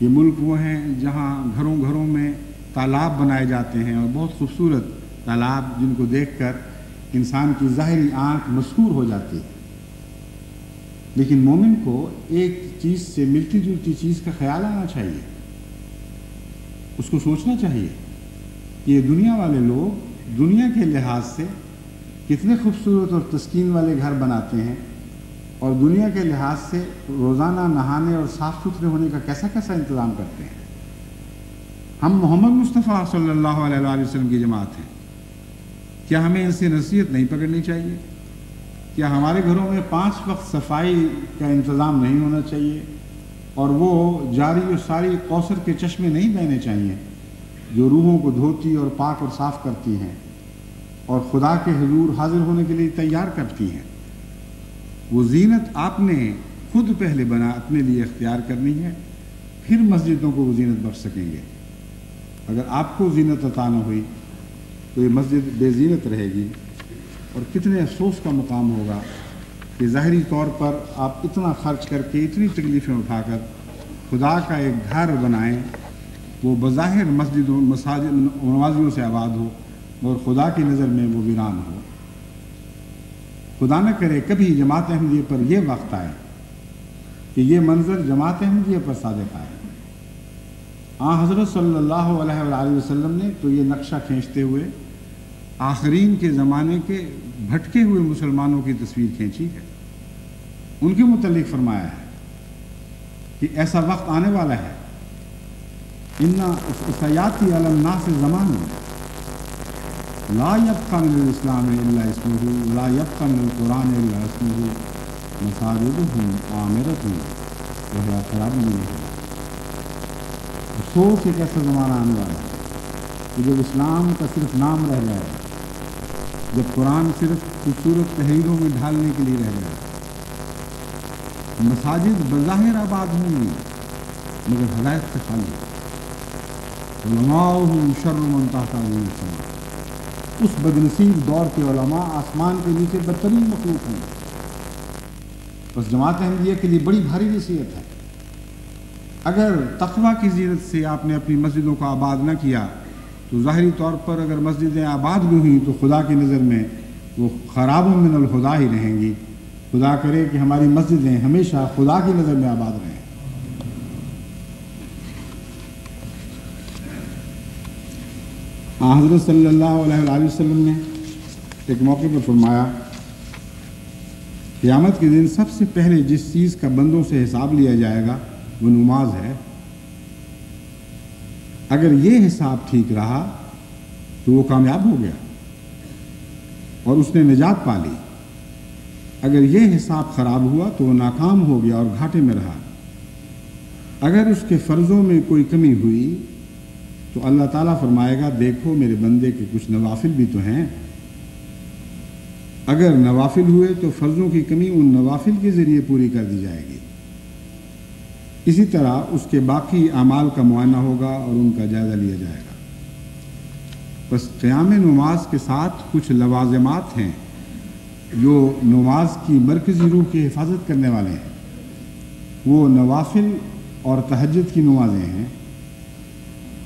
B: یہ ملک وہ ہیں جہاں گھروں گھروں میں تالاب بنائے جاتے ہیں اور بہت خوبصورت تالاب جن کو دیکھ کر انسان کی ظاہری آنکھ مسحور ہو جاتی ہے، لیکن مومن کو ایک چیز سے ملتی جلتی چیز کا خیال آنا چاہیے، اس کو سوچنا چاہیے کہ یہ دنیا والے لوگ دنیا کے لحاظ سے کتنے خوبصورت اور تسکین والے گھر بناتے ہیں اور دنیا کے لحاظ سے روزانہ نہانے اور صاف ستھرے ہونے کا کیسا کیسا انتظام کرتے ہیں۔ ہم محمد مصطفیٰ صلی اللہ علیہ وآلہ وسلم کی جماعت ہیں، کیا ہمیں ان سے نصیحت نہیں پکڑنی چاہیے؟ کیا ہمارے گھروں میں 5 وقت صفائی کا انتظام نہیں ہونا چاہیے اور وہ جاری و ساری کوثر کے چشمے نہیں بہنے چاہیے جو روحوں کو دھوتی اور پاک اور صاف کرتی ہیں اور خدا کے حضور حاضر ہونے کے لیے تیار کرتی ہیں؟ وہ زینت آپ نے خود پہلے اپنے لیے اختیار کرنی ہے، پھر مسجدوں کو وہ زینت بخش سکیں گے۔ اگر آپ کو زینت عطا نہ ہوئی تو یہ مسجد بے زینت رہے گی، اور کتنے افسوس کا مقام ہوگا کہ ظاہری طور پر آپ اتنا خرچ کر کے اتنی تکلیفیں اٹھا کر خدا کا ایک گھر بنائیں، وہ بظاہر مسجدوں مساجد نمازیوں سے آباد ہو اور خدا کی نظر میں وہ ویران ہو۔ خدا نہ کرے کبھی جماعت احمدیہ پر یہ وقت آئے کہ یہ منظر جماعت احمدیہ پر صادق آئے۔ حضرت صلی اللہ علیہ وآلہ وسلم نے تو یہ نقشہ کھینچتے ہوئے آخرین کے زمانے کے بھٹکے ہوئے مسلمانوں کی تصویر کھینچی ہے، ان کے متعلق فرمایا ہے کہ ایسا وقت آنے والا ہے، سیاتی علی الناس زمان لا یبقى من الاسلام الا اسمہ لا یبقى من القرآن الا اسمہ مساجدہم عامرۃ وہی خراب نہیں ہے۔ افسوس ایک ایسا زمانہ آنے والا ہے کہ جب اسلام کا صرف نام رہ جائے گا، جب قرآن صرف خوبصورت تحریروں میں ڈھالنے کے لیے رہ جائے گا، مساجد بظاہر آباد ہوں گی مگر ہدایت سے خالی، علماؤہم شر من تحت عظیم السماء، اس بدنصیب دور کے علماء آسمان کے نیچے بدترین مخلوق ہوں گے۔ بس جماعت احمدیہ کے لیے بڑی بھاری نصیحت ہے، اگر تقویٰ کی زینت سے آپ نے اپنی مسجدوں کو آباد نہ کیا تو ظاہری طور پر اگر مسجدیں آباد بھی ہوئیں تو خدا کی نظر میں وہ خراب من الہدا ہی رہیں گی۔ خدا کرے کہ ہماری مسجدیں ہمیشہ خدا کی نظر میں آباد رہیں۔ حضرت صلی اللہ علیہ وآلہ وسلم نے ایک موقع پر فرمایا، قیامت کے دن سب سے پہلے جس چیز کا بندوں سے حساب لیا جائے گا وہ نماز ہے۔ اگر یہ حساب ٹھیک رہا تو وہ کامیاب ہو گیا اور اس نے نجات پا لی، اگر یہ حساب خراب ہوا تو وہ ناکام ہو گیا اور گھاٹے میں رہا۔ اگر اس کے فرضوں میں کوئی کمی ہوئی تو اللہ تعالیٰ فرمائے گا دیکھو میرے بندے کے کچھ نوافل بھی تو ہیں، اگر نوافل ہوئے تو فرضوں کی کمی ان نوافل کے ذریعے پوری کر دی جائے گی۔ اسی طرح اس کے باقی اعمال کا معائنہ ہوگا اور ان کا جائزہ لیا جائے گا۔ بس قیام نماز کے ساتھ کچھ لوازمات ہیں جو نماز کی مرکزی روح کی حفاظت کرنے والے ہیں، وہ نوافل اور تہجد کی نمازیں ہیں۔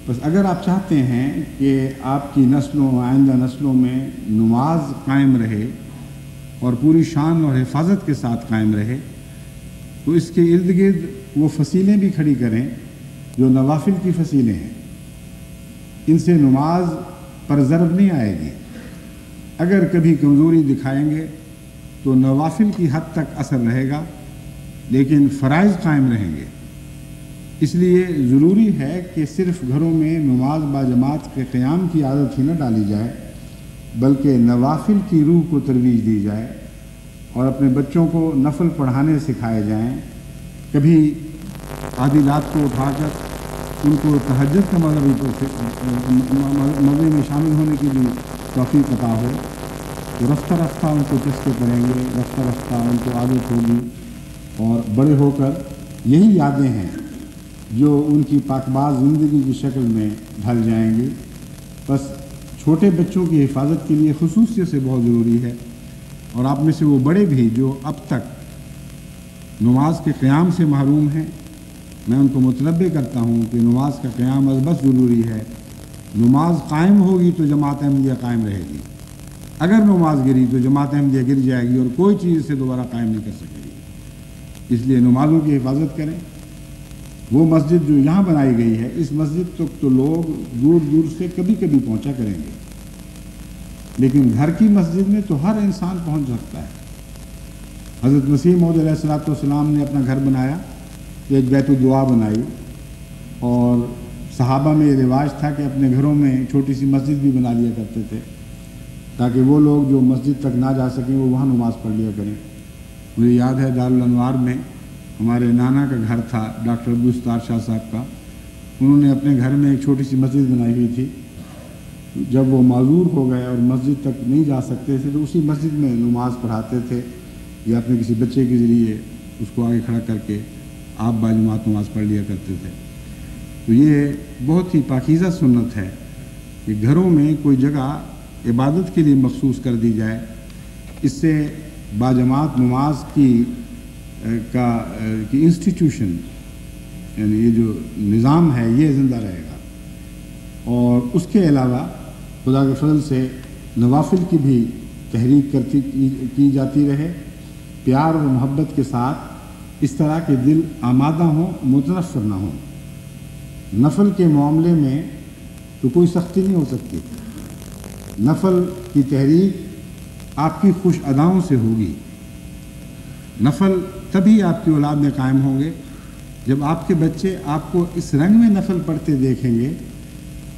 B: بس اگر آپ چاہتے ہیں کہ آپ کی نسلوں آئندہ نسلوں میں نماز قائم رہے اور پوری شان اور حفاظت کے ساتھ قائم رہے تو اس کے ارد گرد وہ فصیلیں بھی کھڑی کریں جو نوافل کی فصیلیں ہیں۔ ان سے نماز پر ضرب نہیں آئے گی۔ اگر کبھی کمزوری دکھائیں گے تو نوافل کی حد تک اثر رہے گا لیکن فرائض قائم رہیں گے۔ اس لیے ضروری ہے کہ صرف گھروں میں نماز باجماعت کے قیام کی عادت ہی نہ ڈالی جائے بلکہ نوافل کی روح کو ترویج دی جائے اور اپنے بچوں کو نفل پڑھانے سکھائے جائیں۔ کبھی آدھی رات کو اٹھا کر ان کو تہجد کا مزے میں شامل ہونے کی بھی توفیق عطا ہو تو رفتہ رفتہ ان کو چسکے پڑیں گے، رفتہ رفتہ ان کو عادت ہوگی اور بڑے ہو کر یہی یادیں ہیں جو ان کی پاکباز زندگی کی شکل میں ڈھل جائیں گی۔ بس چھوٹے بچوں کی حفاظت کے لیے خصوصیت سے بہت ضروری ہے، اور آپ میں سے وہ بڑے بھی جو اب تک نماز کے قیام سے محروم ہیں میں ان کو متنبع کرتا ہوں کہ نماز کا قیام از بس ضروری ہے. نماز قائم ہوگی تو جماعت احمدیہ قائم رہے گی. اگر نماز گری تو جماعت احمدیہ گر جائے گی اور کوئی چیز اسے دوبارہ قائم نہیں کر سکے گی. اس لیے نمازوں کی حفاظت کریں. وہ مسجد جو یہاں بنائی گئی ہے، اس مسجد تک تو لوگ دور دور سے کبھی کبھی پہنچا کریں گے، لیکن گھر کی مسجد میں تو ہر انسان پہنچ سکتا ہے. حضرت مسیح موعود علیہ الصلوۃ والسلام نے اپنا گھر بنایا، ایک بیت الدعا بنائی، اور صحابہ میں یہ رواج تھا کہ اپنے گھروں میں چھوٹی سی مسجد بھی بنا لیا کرتے تھے تاکہ وہ لوگ جو مسجد تک نہ جا سکیں وہ وہاں نماز پڑھ لیا کریں. مجھے یاد ہے دارالانوار میں ہمارے نانا کا گھر تھا، ڈاکٹر عبدالستار شاہ صاحب کا. انہوں نے اپنے گھر میں ایک چھوٹی سی مسجد بنائی ہوئی تھی. جب وہ معذور ہو گئے اور مسجد تک نہیں جا سکتے تھے تو اسی مسجد میں نماز پڑھاتے تھے، یا اپنے کسی بچے کے ذریعے اس کو آگے کھڑا کر کے آپ باجماعت نماز پڑھ لیا کرتے تھے. تو یہ بہت ہی پاکیزہ سنت ہے کہ گھروں میں کوئی جگہ عبادت کے لیے مخصوص کر دی جائے. اس سے باجماعت نماز کی انسٹیٹیوشن، یعنی یہ جو نظام ہے یہ زندہ رہے گا. اور اس کے علاوہ خدا کے فضل سے نوافل کی بھی تحریک کی جاتی رہے، پیار اور محبت کے ساتھ، اس طرح کے دل آمادہ ہوں، متنفر نہ ہوں. نفل کے معاملے میں تو کوئی سختی نہیں ہو سکتی. نفل کی تحریک آپ کی خوش اداؤں سے ہوگی. نفل تبھی آپ کی اولاد میں قائم ہوں گے جب آپ کے بچے آپ کو اس رنگ میں نفل پڑھتے دیکھیں گے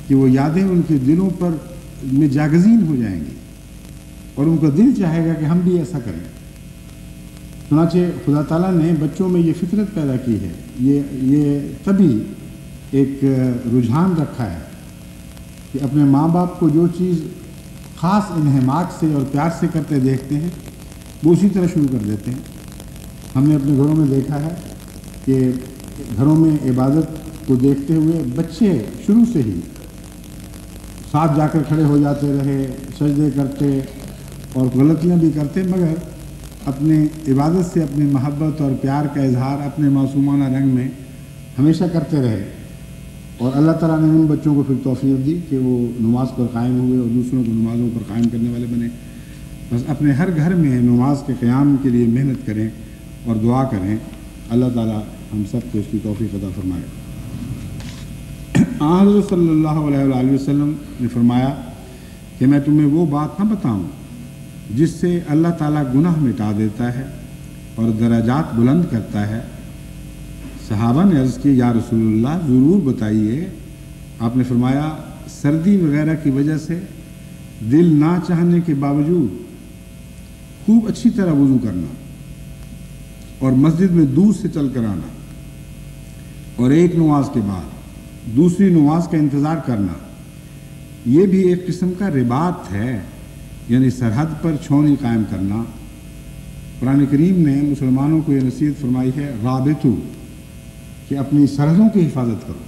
B: کہ وہ یادیں ان کے دلوں پر میں جاگزین ہو جائیں گی اور ان کا دل چاہے گا کہ ہم بھی ایسا کریں. چنانچہ خدا تعالیٰ نے بچوں میں یہ فطرت پیدا کی ہے، یہ تبھی ایک رجحان رکھا ہے کہ اپنے ماں باپ کو جو چیز خاص انہماک سے اور پیار سے کرتے دیکھتے ہیں وہ اسی طرح شروع کر دیتے ہیں. ہم نے اپنے گھروں میں دیکھا ہے کہ گھروں میں عبادت کو دیکھتے ہوئے بچے شروع سے ہی ساتھ جا کر کھڑے ہو جاتے رہے، سجدے کرتے اور غلطیاں بھی کرتے، مگر اپنے عبادت سے اپنی محبت اور پیار کا اظہار اپنے معصومانہ رنگ میں ہمیشہ کرتے رہے. اور اللہ تعالیٰ نے ان بچوں کو پھر توفیق دی کہ وہ نماز پر قائم ہوئے اور دوسروں کو نمازوں پر قائم کرنے والے بنے. بس اپنے ہر گھر میں نماز کے قیام کے لیے محنت کریں اور دعا کریں. اللہ تعالیٰ ہم سب کو اس کی توفیق عطا فرمائے. حضرت صلی اللہ علیہ وآلہ وسلم نے فرمایا کہ میں تمہیں وہ بات نہ بتاؤں جس سے اللہ تعالیٰ گناہ مٹا دیتا ہے اور درجات بلند کرتا ہے. صحابہ نے عرض کی یا رسول اللہ ضرور بتائیے. آپ نے فرمایا سردی وغیرہ کی وجہ سے دل نہ چاہنے کے باوجود خوب اچھی طرح وضو کرنا اور مسجد میں دور سے چل کر آنا اور ایک نماز کے بعد دوسری نماز کا انتظار کرنا، یہ بھی ایک قسم کا رباط ہے، یعنی سرحد پر چھاؤنی قائم کرنا. قرآن کریم نے مسلمانوں کو یہ نصیحت فرمائی ہے رابطو، کہ اپنی سرحدوں کی حفاظت کرو.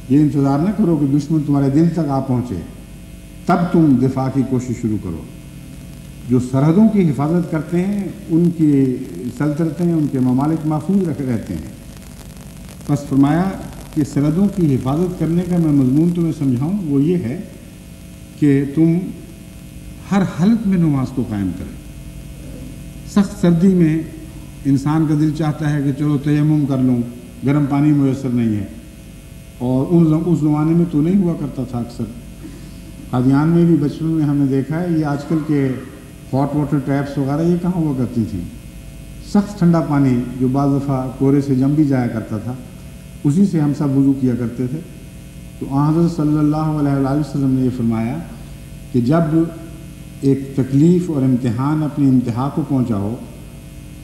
B: یہ انتظار نہ کرو کہ دشمن تمہارے دل تک آ پہنچے تب تم دفاع کی کوشش شروع کرو. جو سرحدوں کی حفاظت کرتے ہیں ان کی سلطنتیں، ان کے ممالک محفوظ رہتے ہیں. بس فرمایا کہ سرحدوں کی حفاظت کرنے کا میں مضمون تمہیں سمجھاؤں، وہ یہ ہے کہ تم ہر حالت میں نماز کو قائم کریں. سخت سردی میں انسان کا دل چاہتا ہے کہ چلو تیمم کر لوں، گرم پانی میسر نہیں ہے، اور اس زمانے میں تو نہیں ہوا کرتا تھا. اکثر قادیان میں بھی بچپن میں ہم نے دیکھا ہے، یہ آج کل کے ہاٹ واٹر ٹیپس وغیرہ یہ کہاں ہوا کرتی تھیں. سخت ٹھنڈا پانی جو بعض دفعہ کورے سے جم بھی جایا کرتا تھا، اسی سے ہم سب وضو کیا کرتے تھے. تو حضرت صلی اللہ علیہ وآلہ وسلم نے یہ فرمایا کہ جب ایک تکلیف اور امتحان اپنی انتہا کو پہنچا ہو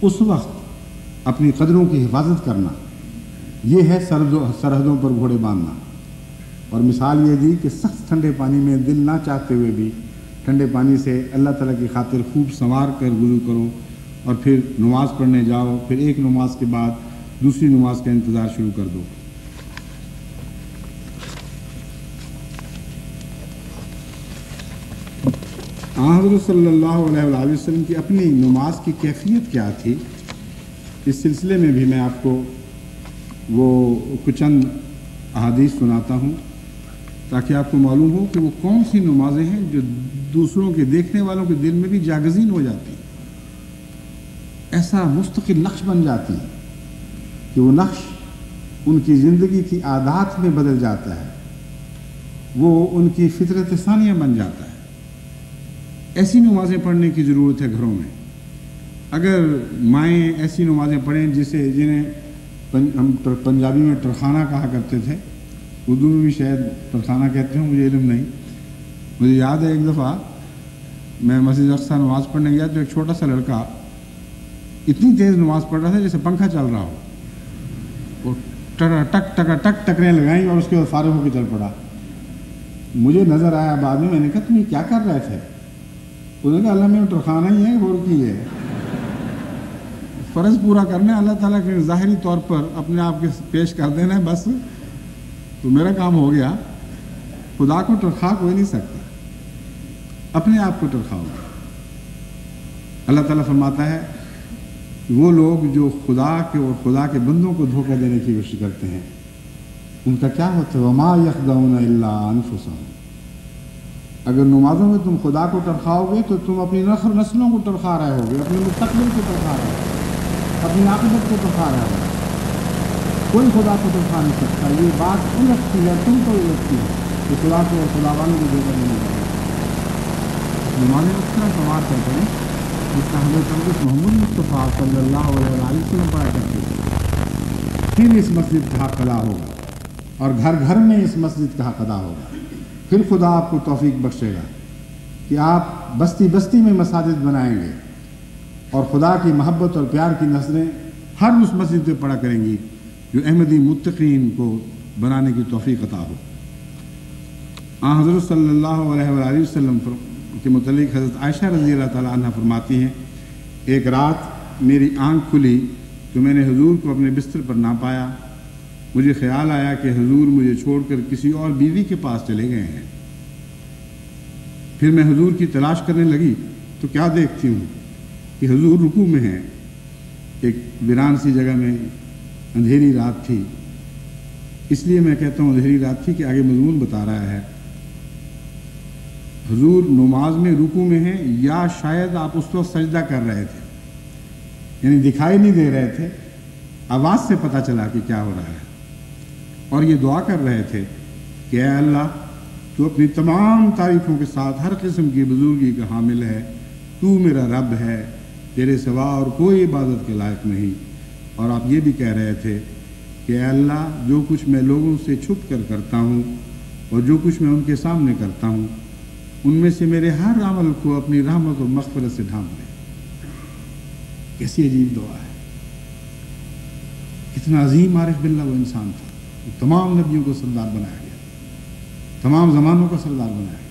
B: اس وقت اپنی قدروں کی حفاظت کرنا، یہ ہے سرحدوں پر گھوڑے باندھنا. اور مثال یہ دی کہ سخت ٹھنڈے پانی میں دل نہ چاہتے ہوئے بھی ٹھنڈے پانی سے اللہ تعالیٰ کی خاطر خوب سنوار کر وضو کرو اور پھر نماز پڑھنے جاؤ، پھر ایک نماز کے بعد دوسری نماز کا انتظار شروع کر دو. حضرت صلی اللہ علیہ وآلہ وسلم کی اپنی نماز کی کیفیت کیا تھی، اس سلسلے میں بھی میں آپ کو وہ کچھ چند احادیث سناتا ہوں تاکہ آپ کو معلوم ہو کہ وہ کون سی نمازیں ہیں جو دوسروں کے دیکھنے والوں کے دل میں بھی جاگزین ہو جاتی ہیں، ایسا مستقل نقش بن جاتی ہیں کہ وہ نقش ان کی زندگی کی عادات میں بدل جاتا ہے، وہ ان کی فطرت ثانیہ بن جاتا ہے۔ ایسی نمازیں پڑھنے کی ضرورت ہے گھروں میں۔ اگر مائیں ایسی نمازیں پڑھیں جنہیں ہم پنجابی میں ٹرخانہ کہا کرتے تھے، اردو میں بھی شاید ٹرخانہ کہتے ہیں، مجھے علم نہیں۔ مجھے یاد ہے ایک دفعہ میں مسجد اقصی نماز پڑھنے گیا تو ایک چھوٹا سا لڑکا اتنی تیز نماز پڑھ رہا تھا جیسے پنکھا چل رہا ہو، وہ ٹک ٹک ٹک ٹکریں لگائیں اور اس کے بعد فارغ ہو کے چل پڑا۔ مجھے نظر آیا بعد میں نے کہا تم یہ کیا کر رہے تھے؟ انہوں نے کہا اللہ میں ٹرخانہ ہی ہے اور کی ہے، فرض پورا کرنا اللہ تعالیٰ کے ظاہری طور پر اپنے آپ کے پیش کر دینا ہے، بس تو میرا کام ہو گیا۔ خدا کو ٹرخا کوئی نہیں سکتا، اپنے آپ کو ٹرخا ہوگا۔ اللہ تعالیٰ فرماتا ہے وہ لوگ جو خدا کے اور خدا کے بندوں کو دھوکہ دینے کی کوشش کرتے ہیں ان کا کیا ہوتا ہے؟ وما یخدعون الا انفسہم۔ اگر نمازوں میں تم خدا کو ٹرخاؤ گے تو تم اپنی نسلوں کو ٹرخا رہے ہوگے، اپنے مستقبل کو ٹرخا رہے ہوگے، اپنی عاقبت کو ٹرخا رہے ہوگے۔ کوئی خدا کو ٹرخا نہیں سکتا۔ یہ بات الجھتی ہے، تم کو الجھتی ہے کہ خدا کو اور خدا والوں کو دھوکہ نہیں دے۔ نمازیں اس طرح سوار کرتے ہیں جس کا حضرت محمد مصطفیٰ صلی اللہ علیہ وسلم پڑھا کرتے ہیں۔ پھر اس مسجد کا حق ادا ہوگا اور گھر گھر میں اس مسجد کا حق ادا ہوگا۔ پھر خدا آپ کو توفیق بخشے گا کہ آپ بستی بستی میں مساجد بنائیں گے اور خدا کی محبت اور پیار کی نظریں ہر اس مسجد پہ پڑا کریں گی جو احمدی متقین کو بنانے کی توفیق عطا ہو۔ حضرت صلی اللہ علیہ وآلہ وسلم کے متعلق حضرت عائشہ رضی اللہ تعالیٰ عنہ فرماتی ہیں ایک رات میری آنکھ کھلی تو میں نے حضور کو اپنے بستر پر نہ پایا۔ مجھے خیال آیا کہ حضور مجھے چھوڑ کر کسی اور بیوی کے پاس چلے گئے ہیں۔ پھر میں حضور کی تلاش کرنے لگی تو کیا دیکھتی ہوں کہ حضور رکوع میں ہیں، ایک ویران سی جگہ میں، اندھیری رات تھی۔ اس لیے میں کہتا ہوں اندھیری رات تھی کہ آگے مضمون بتا رہا ہے۔ حضور نماز میں رکوع میں ہیں یا شاید آپ اس وقت سجدہ کر رہے تھے، یعنی دکھائی نہیں دے رہے تھے، آواز سے پتہ چلا کہ کیا ہو رہا ہے، اور یہ دعا کر رہے تھے کہ اے اللہ تو اپنی تمام تعریفوں کے ساتھ ہر قسم کی بزرگی کا حامل ہے، تو میرا رب ہے، تیرے سوا اور کوئی عبادت کے لائق نہیں۔ اور آپ یہ بھی کہہ رہے تھے کہ اے اللہ جو کچھ میں لوگوں سے چھپ کر کرتا ہوں اور جو کچھ میں ان کے سامنے کرتا ہوں ان میں سے میرے ہر عمل کو اپنی رحمت اور مغفرت سے ڈھانپ دے۔ کیسی عجیب دعا ہے، کتنا عظیم عارف باللہ وہ انسان تھا۔ تمام نبیوں کو سردار بنایا گیا، تمام زمانوں کا سردار بنایا گیا۔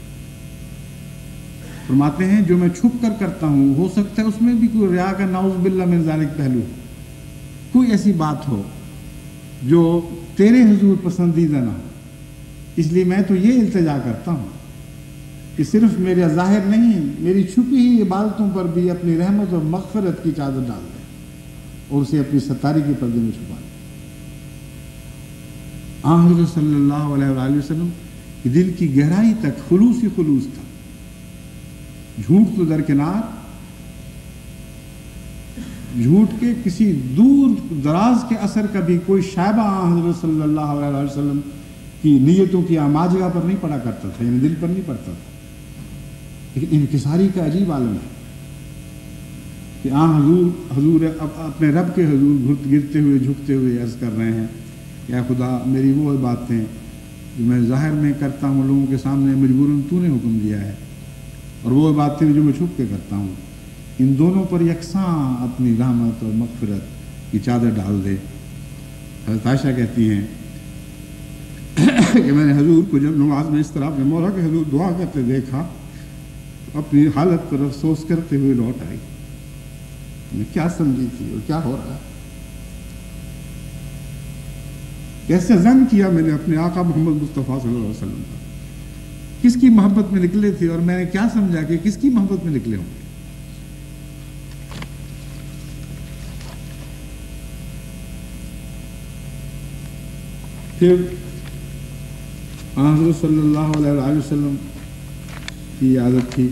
B: فرماتے ہیں جو میں چھپ کر کرتا ہوں ہو سکتا ہے اس میں بھی کوئی ریا کا نعوذ باللہ من ذالک پہلو ہو، کوئی ایسی بات ہو جو تیرے حضور پسندیدہ نہ ہو، اس لیے میں تو یہ التجا کرتا ہوں کہ صرف میرا ظاہر نہیں، میری چھپی ہی عبادتوں پر بھی اپنی رحمت اور مغفرت کی چادر ڈال دے اور اسے اپنی ستاری کے پردے میں چھپا دے۔ حضرت صلی اللہ علیہ وآلہ وسلم کی دل کی گہرائی تک خلوص ہی خلوص تھا۔ جھوٹ تو درکنار، جھوٹ کے کسی دور دراز کے اثر کا بھی کوئی شائبہ حضرت صلی اللہ علیہ وآلہ وسلم کی نیتوں کی آماجگاہ پر نہیں پڑا کرتا تھا، یعنی دل پر نہیں پڑتا تھا۔ لیکن انکساری کا عجیب عالم ہے کہ حضور اپنے رب کے حضور گرتے ہوئے جھکتے ہوئے عرض کر رہے ہیں یا خدا میری وہ باتیں جو میں ظاہر میں کرتا ہوں لوگوں کے سامنے مجبوراً تو نے حکم دیا ہے، اور وہ باتیں جو میں چھپ کے کرتا ہوں ان دونوں پر یکساں اپنی رحمت اور مغفرت کی چادر ڈال دے۔ حضرت عائشہ کہتی ہیں کہ میں نے حضور کو جب نماز میں اس طرح اپنے مولا کے حضور دعا کرتے دیکھا تو اپنی حالت پر افسوس کرتے ہوئے لوٹ آئی۔ میں کیا سمجھی تھی اور کیا ہو رہا ہے، کیسے ظن کیا میں نے اپنے آقا محمد مصطفیٰ صلی اللہ علیہ وسلم کا، کس کی محبت میں نکلے تھے اور میں نے کیا سمجھا کہ کس کی محبت میں نکلے ہوں گے۔ پھر حضرت صلی اللہ علیہ وسلم کی عادت تھی،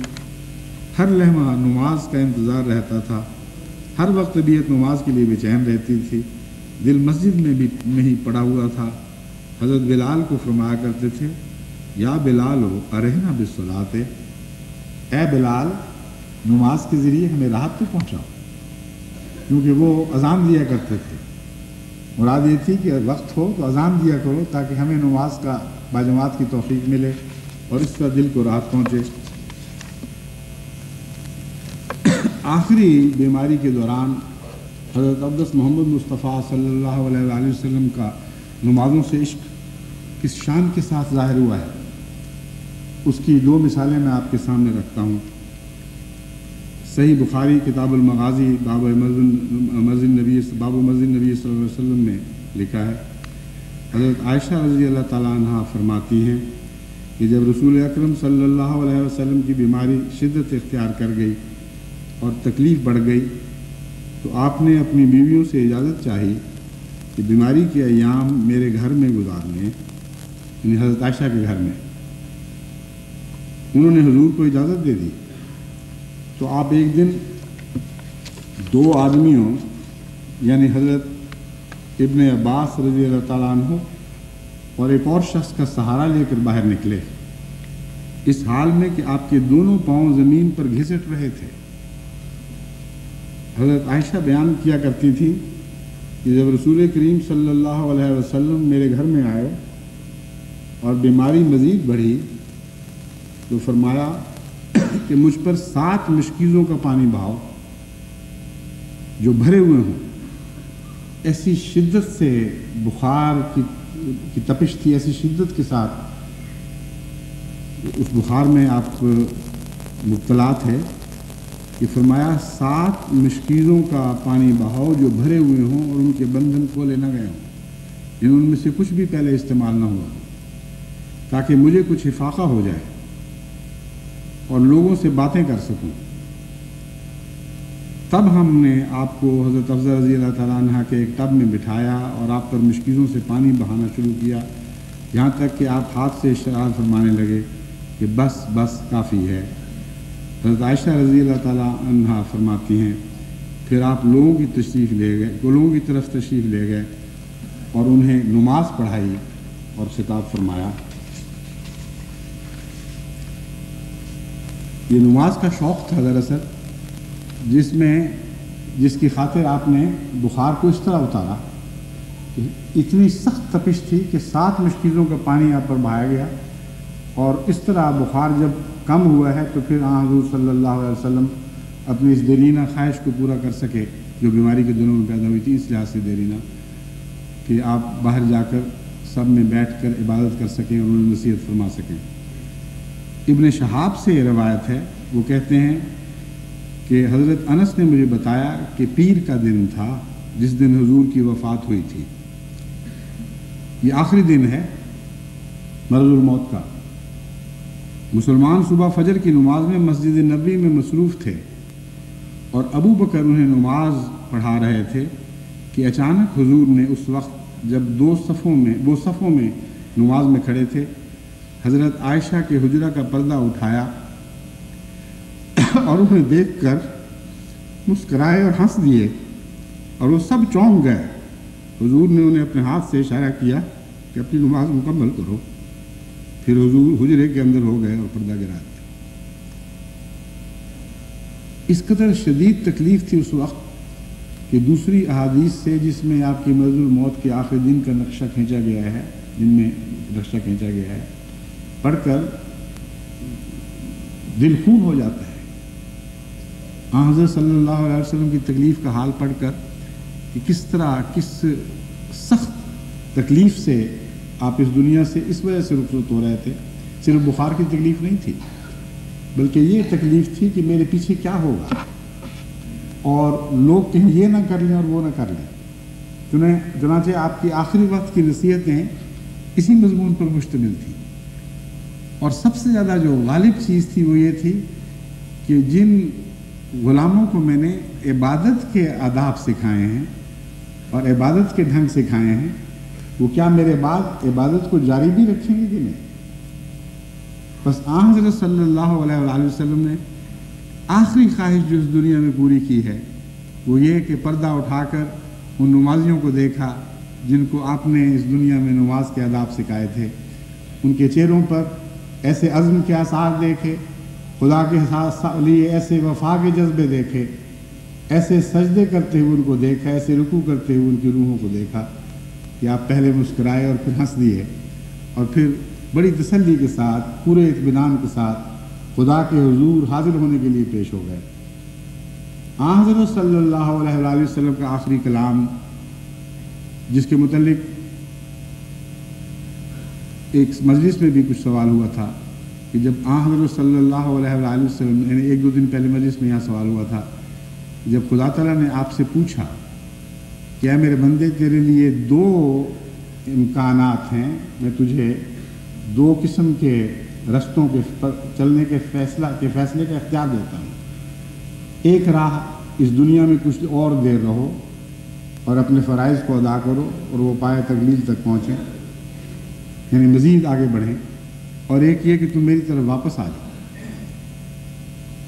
B: ہر لمحہ نماز کا انتظار رہتا تھا، ہر وقت طبیعت نماز کے لیے بے چین رہتی تھی، دل مسجد میں بھی نہیں پڑا ہوا تھا۔ حضرت بلال کو فرمایا کرتے تھے، یا بلال ہو ارحنا بالصلاۃ، اے بلال نماز کے ذریعے ہمیں راحت تک پہنچاؤ، کیونکہ وہ اذان دیا کرتے تھے۔ مراد یہ تھی کہ وقت ہو تو اذان دیا کرو تاکہ ہمیں نماز کا باجماعت کی توفیق ملے اور اس کا دل کو راحت پہنچے۔ آخری بیماری کے دوران حضرت اقدس محمد مصطفیٰ صلی اللہ علیہ وسلم کا نمازوں سے عشق کس شان کے ساتھ ظاہر ہوا ہے، اس کی دو مثالیں میں آپ کے سامنے رکھتا ہوں۔ صحیح بخاری کتاب المغازی باب مسجد نبی صلی اللہ علیہ وسلم میں لکھا ہے، حضرت عائشہ رضی اللہ تعالیٰ عنہ فرماتی ہیں کہ جب رسول اکرم صلی اللہ علیہ وسلم کی بیماری شدت اختیار کر گئی اور تکلیف بڑھ گئی تو آپ نے اپنی بیویوں سے اجازت چاہی کہ بیماری کے ایام میرے گھر میں گزارنے، یعنی حضرت عائشہ کے گھر میں۔ انہوں نے حضور کو اجازت دے دی تو آپ ایک دن دو آدمیوں یعنی حضرت ابن عباس رضی اللہ تعالیٰ عنہ اور ایک اور شخص کا سہارا لے کر باہر نکلے، اس حال میں کہ آپ کے دونوں پاؤں زمین پر گھسٹ رہے تھے۔ حضرت عائشہ بیان کیا کرتی تھی کہ جب رسول کریم صلی اللہ علیہ وسلم میرے گھر میں آئے اور بیماری مزید بڑھی تو فرمایا کہ مجھ پر 7 مشکیزوں کا پانی بہاؤ جو بھرے ہوئے ہوں۔ ایسی شدت سے بخار کی تپش تھی، ایسی شدت کے ساتھ اس بخار میں آپ مبتلا تھے کہ فرمایا 7 مشکیزوں کا پانی بہاؤ جو بھرے ہوئے ہوں اور ان کے بندھن کھولے نہ گئے ہوں، یعنی ان میں سے کچھ بھی پہلے استعمال نہ ہوا، تاکہ مجھے کچھ افاقہ ہو جائے اور لوگوں سے باتیں کر سکوں۔ تب ہم نے آپ کو حضرت افضل رضی اللہ تعالیٰ عنہ کے ایک ٹب میں بٹھایا اور آپ پر مشکیزوں سے پانی بہانا شروع کیا، یہاں تک کہ آپ ہاتھ سے اشارہ فرمانے لگے کہ بس بس کافی ہے۔ حضرت عائشہ رضی اللہ تعالیٰ عنہ فرماتی ہیں پھر آپ لوگوں کی طرف تشریف لے گئے اور انہیں نماز پڑھائی اور خطاب فرمایا۔ یہ نماز کا شوق تھا دراصل، جس کی خاطر آپ نے بخار کو اس طرح اتارا کہ اتنی سخت تپش تھی کہ 7 مشکیزوں کا پانی آپ پر بہایا گیا، اور اس طرح بخار جب کم ہوا ہے تو پھر حضور صلی اللہ علیہ وسلم اپنی اس دیرینہ خواہش کو پورا کر سکے جو بیماری کے دنوں میں پیدا ہوئی تھی، اس لحاظ سے دیرینہ کہ آپ باہر جا کر سب میں بیٹھ کر عبادت کر سکیں اور انہیں نصیحت فرما سکیں۔ ابن شہاب سے یہ روایت ہے، وہ کہتے ہیں کہ حضرت انس نے مجھے بتایا کہ پیر کا دن تھا جس دن حضور کی وفات ہوئی تھی، یہ آخری دن ہے مرض الموت کا۔ مسلمان صبح فجر کی نماز میں مسجد نبوی میں مصروف تھے اور ابو بکر انہیں نماز پڑھا رہے تھے کہ اچانک حضور نے اس وقت جب وہ صفوں میں نماز میں کھڑے تھے، حضرت عائشہ کے حجرہ کا پردہ اٹھایا اور انہیں دیکھ کر مسکرائے اور ہنس دیے اور وہ سب چونک گئے۔ حضور نے انہیں اپنے ہاتھ سے اشارہ کیا کہ اپنی نماز مکمل کرو، پھر حضور حجرے کے اندر ہو گئے اور پردہ گرا دیا۔ اس قدر شدید تکلیف تھی اس وقت کہ دوسری احادیث سے جس میں آپ کی مرض الموت کے آخری دن کا نقشہ کھینچا گیا ہے، پڑھ کر دل خون ہو جاتا ہے۔ حضرت صلی اللہ علیہ وسلم کی تکلیف کا حال پڑھ کر کہ کس سخت تکلیف سے آپ اس دنیا سے اس وجہ سے رخصت ہو رہے تھے، صرف بخار کی تکلیف نہیں تھی بلکہ یہ تکلیف تھی کہ میرے پیچھے کیا ہوگا اور لوگ کہیں یہ نہ کر لیں اور وہ نہ کر لیں۔ چنانچہ آپ کی آخری وقت کی نصیحتیں اسی مضمون پر مشتمل تھیں، اور سب سے زیادہ جو غالب چیز تھی وہ یہ تھی کہ جن غلاموں کو میں نے عبادت کے آداب سکھائے ہیں اور عبادت کے ڈھنگ سکھائے ہیں، وہ کیا میرے بعد عبادت کو جاری بھی رکھیں گے کہ نہیں؟ بس حضرت صلی اللہ علیہ وآلہ وسلم نے آخری خواہش جو اس دنیا میں پوری کی ہے وہ یہ کہ پردہ اٹھا کر ان نمازیوں کو دیکھا جن کو آپ نے اس دنیا میں نماز کے آداب سکھائے تھے، ان کے چہروں پر ایسے عزم کے آثار دیکھے، خدا کے لیے ایسے وفا کے جذبے دیکھے، ایسے سجدے کرتے ہوئے ان کو دیکھا، ایسے رکوع کرتے ہوئے ان کی روحوں کو دیکھا کہ آپ پہلے مسکرائے اور پھر ہنس دیے اور پھر بڑی تسلی کے ساتھ پورے اطمینان کے ساتھ خدا کے حضور حاضر ہونے کے لیے پیش ہو گئے۔ حضرت صلی اللہ علیہ وآلہ وسلم کا آخری کلام جس کے متعلق ایک مجلس میں بھی کچھ سوال ہوا تھا کہ جب حضرت صلی اللہ علیہ وآلہ وسلم یعنی ایک دو دن پہلے مجلس میں یہاں سوال ہوا تھا، جب خدا تعالیٰ نے آپ سے پوچھا کہ اے میرے بندے تیرے لیے دو امکانات ہیں، میں تجھے دو قسم کے رستوں کے چلنے کے فیصلے کا اختیار دیتا ہوں، ایک راہ اس دنیا میں کچھ اور دیر رہو اور اپنے فرائض کو ادا کرو اور وہ پائے تکلیل تک پہنچیں، یعنی مزید آگے بڑھیں، اور ایک یہ کہ تم میری طرف واپس آ جاؤ۔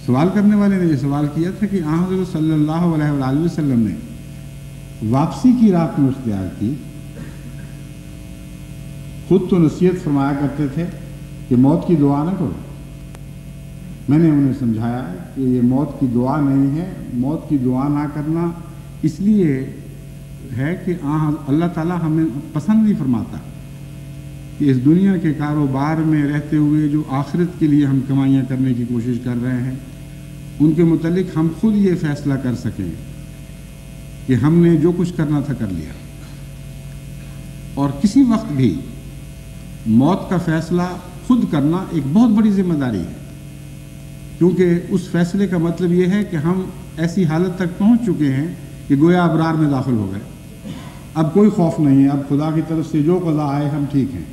B: سوال کرنے والے نے یہ سوال کیا تھا کہ حضرت صلی اللہ علیہ وآلہ وسلم نے واپسی کی راہ کیوں اختیار کی؟ خود تو نصیحت فرمایا کرتے تھے کہ موت کی دعا نہ کرو۔ میں نے انہیں سمجھایا کہ یہ موت کی دعا نہیں ہے، موت کی دعا نہ کرنا اس لیے ہے کہ اللہ تعالیٰ ہمیں پسند نہیں فرماتا کہ اس دنیا کے کاروبار میں رہتے ہوئے جو آخرت کے لیے ہم کمائیاں کرنے کی کوشش کر رہے ہیں ان کے متعلق ہم خود یہ فیصلہ کر سکیں کہ ہم نے جو کچھ کرنا تھا کر لیا، اور کسی وقت بھی موت کا فیصلہ خود کرنا ایک بہت بڑی ذمہ داری ہے، کیونکہ اس فیصلے کا مطلب یہ ہے کہ ہم ایسی حالت تک پہنچ چکے ہیں کہ گویا ابرار میں داخل ہو گئے، اب کوئی خوف نہیں ہے، اب خدا کی طرف سے جو قضا آئے ہم ٹھیک ہیں۔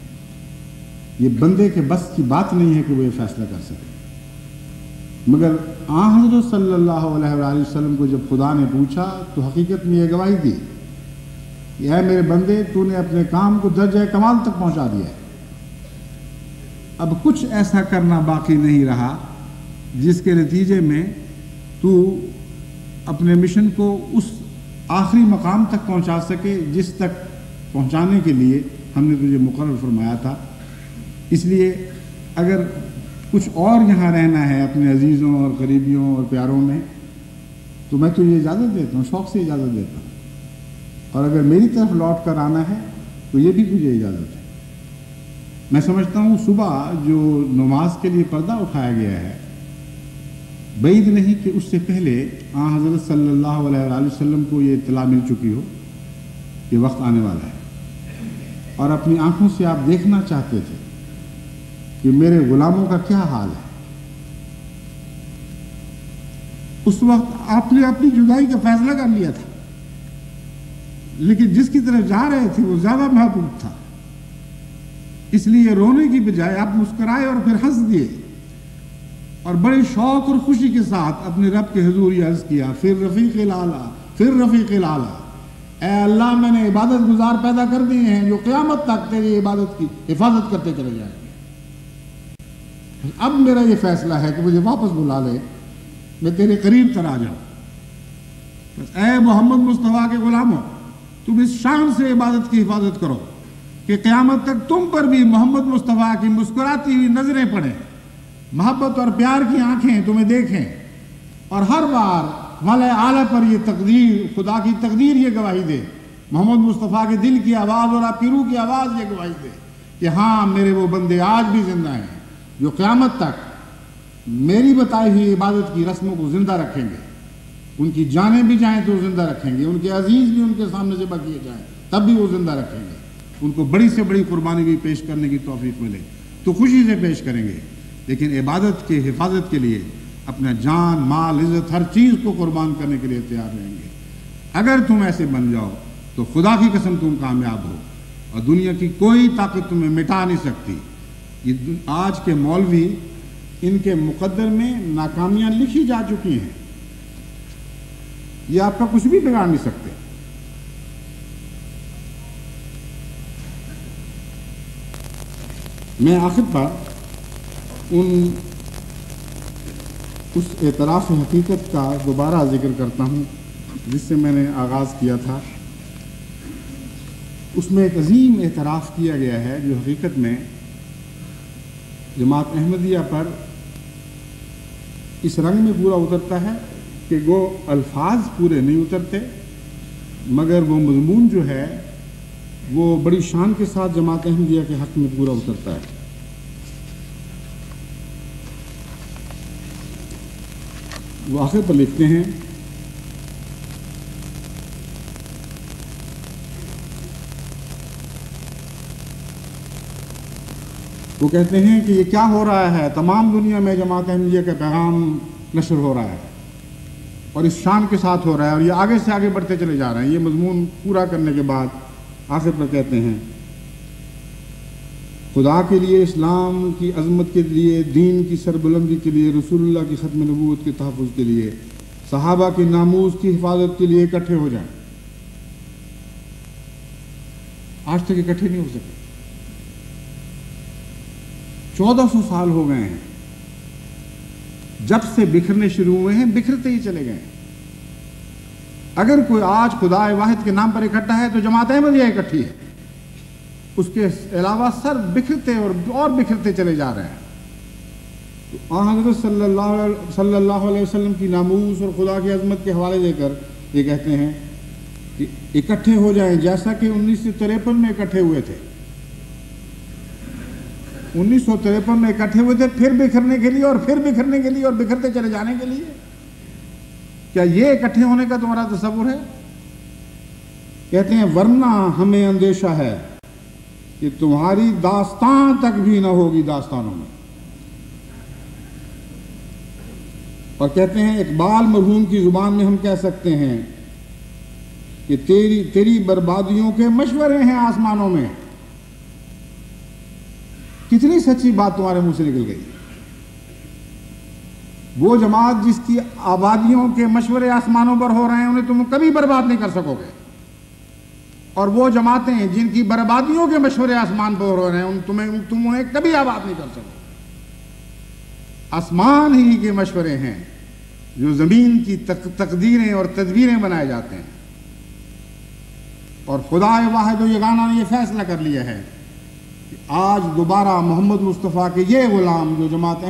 B: یہ بندے کے بس کی بات نہیں ہے کہ وہ یہ فیصلہ کر سکے، مگر حضرت صلی اللہ علیہ وآلہ وسلم کو جب خدا نے پوچھا تو حقیقت میں یہ گواہی دی کہ اے میرے بندے تو نے اپنے کام کو درجہ کمال تک پہنچا دیا ہے، اب کچھ ایسا کرنا باقی نہیں رہا جس کے نتیجے میں تو اپنے مشن کو اس آخری مقام تک پہنچا سکے جس تک پہنچانے کے لیے ہم نے تجھے مقرر فرمایا تھا۔ اس لیے اگر کچھ اور یہاں رہنا ہے اپنے عزیزوں اور قریبیوں اور پیاروں میں تو میں تجھے اجازت دیتا ہوں، شوق سے اجازت دیتا ہوں، اور اگر میری طرف لوٹ کر آنا ہے تو یہ بھی تجھے اجازت ہے۔ میں سمجھتا ہوں صبح جو نماز کے لیے پردہ اٹھایا گیا ہے بعید نہیں کہ اس سے پہلے حضرت صلی اللہ علیہ وآلہ وسلم کو یہ اطلاع مل چکی ہو کہ وقت آنے والا ہے، اور اپنی آنکھوں سے آپ دیکھنا چاہتے تھے کہ میرے غلاموں کا کیا حال ہے۔ اس وقت آپ نے اپنی جدائی کا فیصلہ کر لیا تھا، لیکن جس کی طرف جا رہے تھے وہ زیادہ محبوب تھا، اس لیے رونے کی بجائے آپ مسکرائے اور پھر ہنس دیے اور بڑے شوق اور خوشی کے ساتھ اپنے رب کے حضور یہ عرض کیا، پھر رفیق الاعلیٰ، پھر رفیق الاعلیٰ، اے اللہ میں نے عبادت گزار پیدا کر دیے ہیں جو قیامت تک تیری عبادت کی حفاظت کرتے چلے جائیں گے۔ اب میرا یہ فیصلہ ہے کہ مجھے واپس بلا لے، میں تیرے قریب تر آ جاؤں۔ اے محمد مصطفیٰ کے غلاموں، تم اس شان سے عبادت کی حفاظت کرو کہ قیامت تک تم پر بھی محمد مصطفیٰ کی مسکراتی ہوئی نظریں پڑیں، محبت اور پیار کی آنکھیں تمہیں دیکھیں، اور ہر بار ملائے اعلیٰ پر یہ تقدیر، خدا کی تقدیر یہ گواہی دے، محمد مصطفیٰ کے دل کی آواز اور آپ کی روح کی آواز یہ گواہی دے کہ ہاں میرے وہ بندے آج بھی زندہ ہیں جو قیامت تک میری بتائی ہوئی عبادت کی رسموں کو زندہ رکھیں گے، ان کی جانیں بھی جائیں تو زندہ رکھیں گے، ان کے عزیز بھی ان کے سامنے ذبح کیے جائیں تب بھی وہ زندہ رکھیں گے، ان کو بڑی سے بڑی قربانی بھی پیش کرنے کی توفیق ملے تو خوشی سے پیش کریں گے، لیکن عبادت کی حفاظت کے لیے اپنا جان، مال، عزت، ہر چیز کو قربان کرنے کے لیے تیار رہیں گے۔ اگر تم ایسے بن جاؤ تو خدا کی قسم تم کامیاب ہو، اور دنیا کی کوئی طاقت تمہیں مٹا نہیں سکتی۔ یہ آج کے مولوی، ان کے مقدر میں ناکامیاں لکھی جا چکی ہیں، یہ آپ کا کچھ بھی بگاڑ نہیں سکتے۔ میں آخر پر اس اعتراف حقیقت کا دوبارہ ذکر کرتا ہوں جس سے میں نے آغاز کیا تھا. اس میں ایک عظیم اعتراف کیا گیا ہے جو حقیقت میں جماعت احمدیہ پر اس رنگ میں پورا اترتا ہے کہ وہ الفاظ پورے نہیں اترتے مگر وہ مضمون جو ہے وہ بڑی شان کے ساتھ جماعت احمدیہ کے حق میں پورا اترتا ہے. وہ آخر پر لکھتے ہیں وہ کہتے ہیں کہ یہ کیا ہو رہا ہے, تمام دنیا میں جماعت احمدیہ کا پیغام نشر ہو رہا ہے اور اس شان کے ساتھ ہو رہا ہے اور یہ آگے سے آگے بڑھتے چلے جا رہے ہیں. یہ مضمون پورا کرنے کے بعد آخر پر کہتے ہیں خدا کے لیے, اسلام کی عظمت کے لیے, دین کی سربلندی کے لیے, رسول اللہ کی ختم نبوت کے تحفظ کے لیے, صحابہ کی ناموس کی حفاظت کے لیے اکٹھے ہو جائیں. آج تک اکٹھے نہیں ہو سکے. 1400 سال ہو گئے ہیں جب سے بکھرنے شروع ہوئے ہیں, بکھرتے ہی چلے گئے ہیں. اگر کوئی آج خدا واحد کے نام پر اکٹھا ہے تو جماعت احمدیہ اکٹھی ہے. اس کے علاوہ سر بکھرتے اور بکھرتے چلے جا رہے ہیں. تو حضرت صلی اللہ علیہ وسلم کی ناموس اور خدا کی عظمت کے حوالے دے کر یہ کہتے ہیں کہ اکٹھے ہو جائیں جیسا کہ 1953 میں اکٹھے ہوئے تھے. 1953 میں اکٹھے ہوئے تھے, پھر بکھرنے کے لیے اور پھر بکھرنے کے لیے اور بکھرتے چلے جانے کے لیے. کیا یہ اکٹھے ہونے کا تمہارا تصور ہے؟ کہتے ہیں ورنہ ہمیں اندیشہ ہے کہ تمہاری داستان تک بھی نہ ہوگی داستانوں میں. اور کہتے ہیں اقبال مرحوم کی زبان میں ہم کہہ سکتے ہیں کہ تیری بربادیوں کے مشورے ہیں آسمانوں میں. کتنی سچی بات تمہارے منہ سے نکل گئی. وہ جماعت جس کی آبادیوں کے مشورے آسمانوں پر ہو رہے ہیں انہیں تم کبھی برباد نہیں کر سکو گے, اور وہ جماعتیں جن کی بربادیوں کے مشورے آسمان پر ہو رہے ہیں تم انہیں کبھی آباد نہیں کر سکو. آسمان ہی کے مشورے ہیں جو زمین کی تقدیریں اور تدبیریں بنائے جاتے ہیں. اور خدا واحد و یگانہ نے یہ فیصلہ کر لیا ہے کہ آج دوبارہ محمد مصطفیٰ کے یہ غلام جو جماعت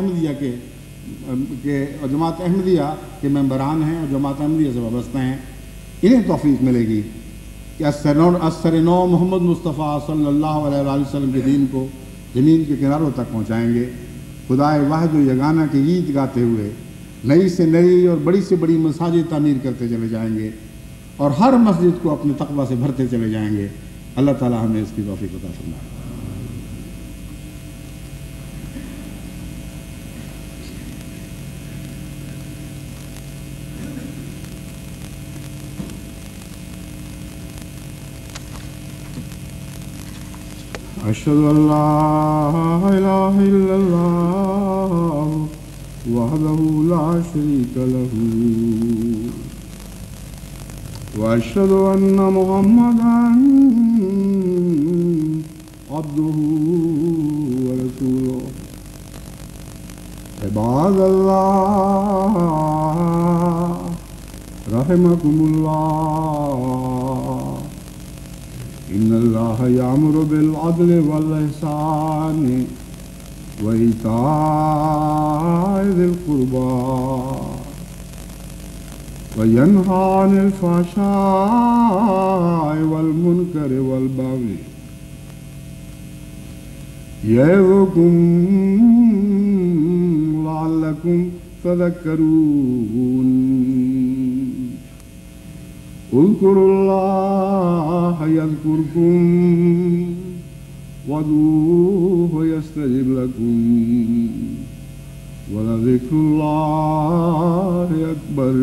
B: احمدیہ کے ممبران ہیں اور جماعت احمدیہ سے وابستہ ہیں, انہیں توفیق ملے گی کہ اثر نو محمد مصطفیٰ صلی اللہ علیہ وسلم کے دین کو زمین کے کناروں تک پہنچائیں گے. خدا واحد و یگانہ کے گیت گاتے ہوئے نئی سے نئی اور بڑی سے بڑی مساجد تعمیر کرتے چلے جائیں گے اور ہر مسجد کو اپنے تقویٰ سے بھرتے چلے جائیں گے. اللہ تعالی ہمیں اس کی توفیق عطا فرمائے. اشهد ان لا اله الا الله وحده لا شريك له واشهد ان محمدا عبده ورسوله. عباد الله رحمكم الله ان اللہ یامر بالعدل والإحسان وإیتاء ذی القربى وینہی عن الفحشاء والمنکر والبغی یعظکم لعلکم تذکرون. اذکروا اللہ یذکرکم وادعوہ یستجب لکم ولذکر اللہ اکبر.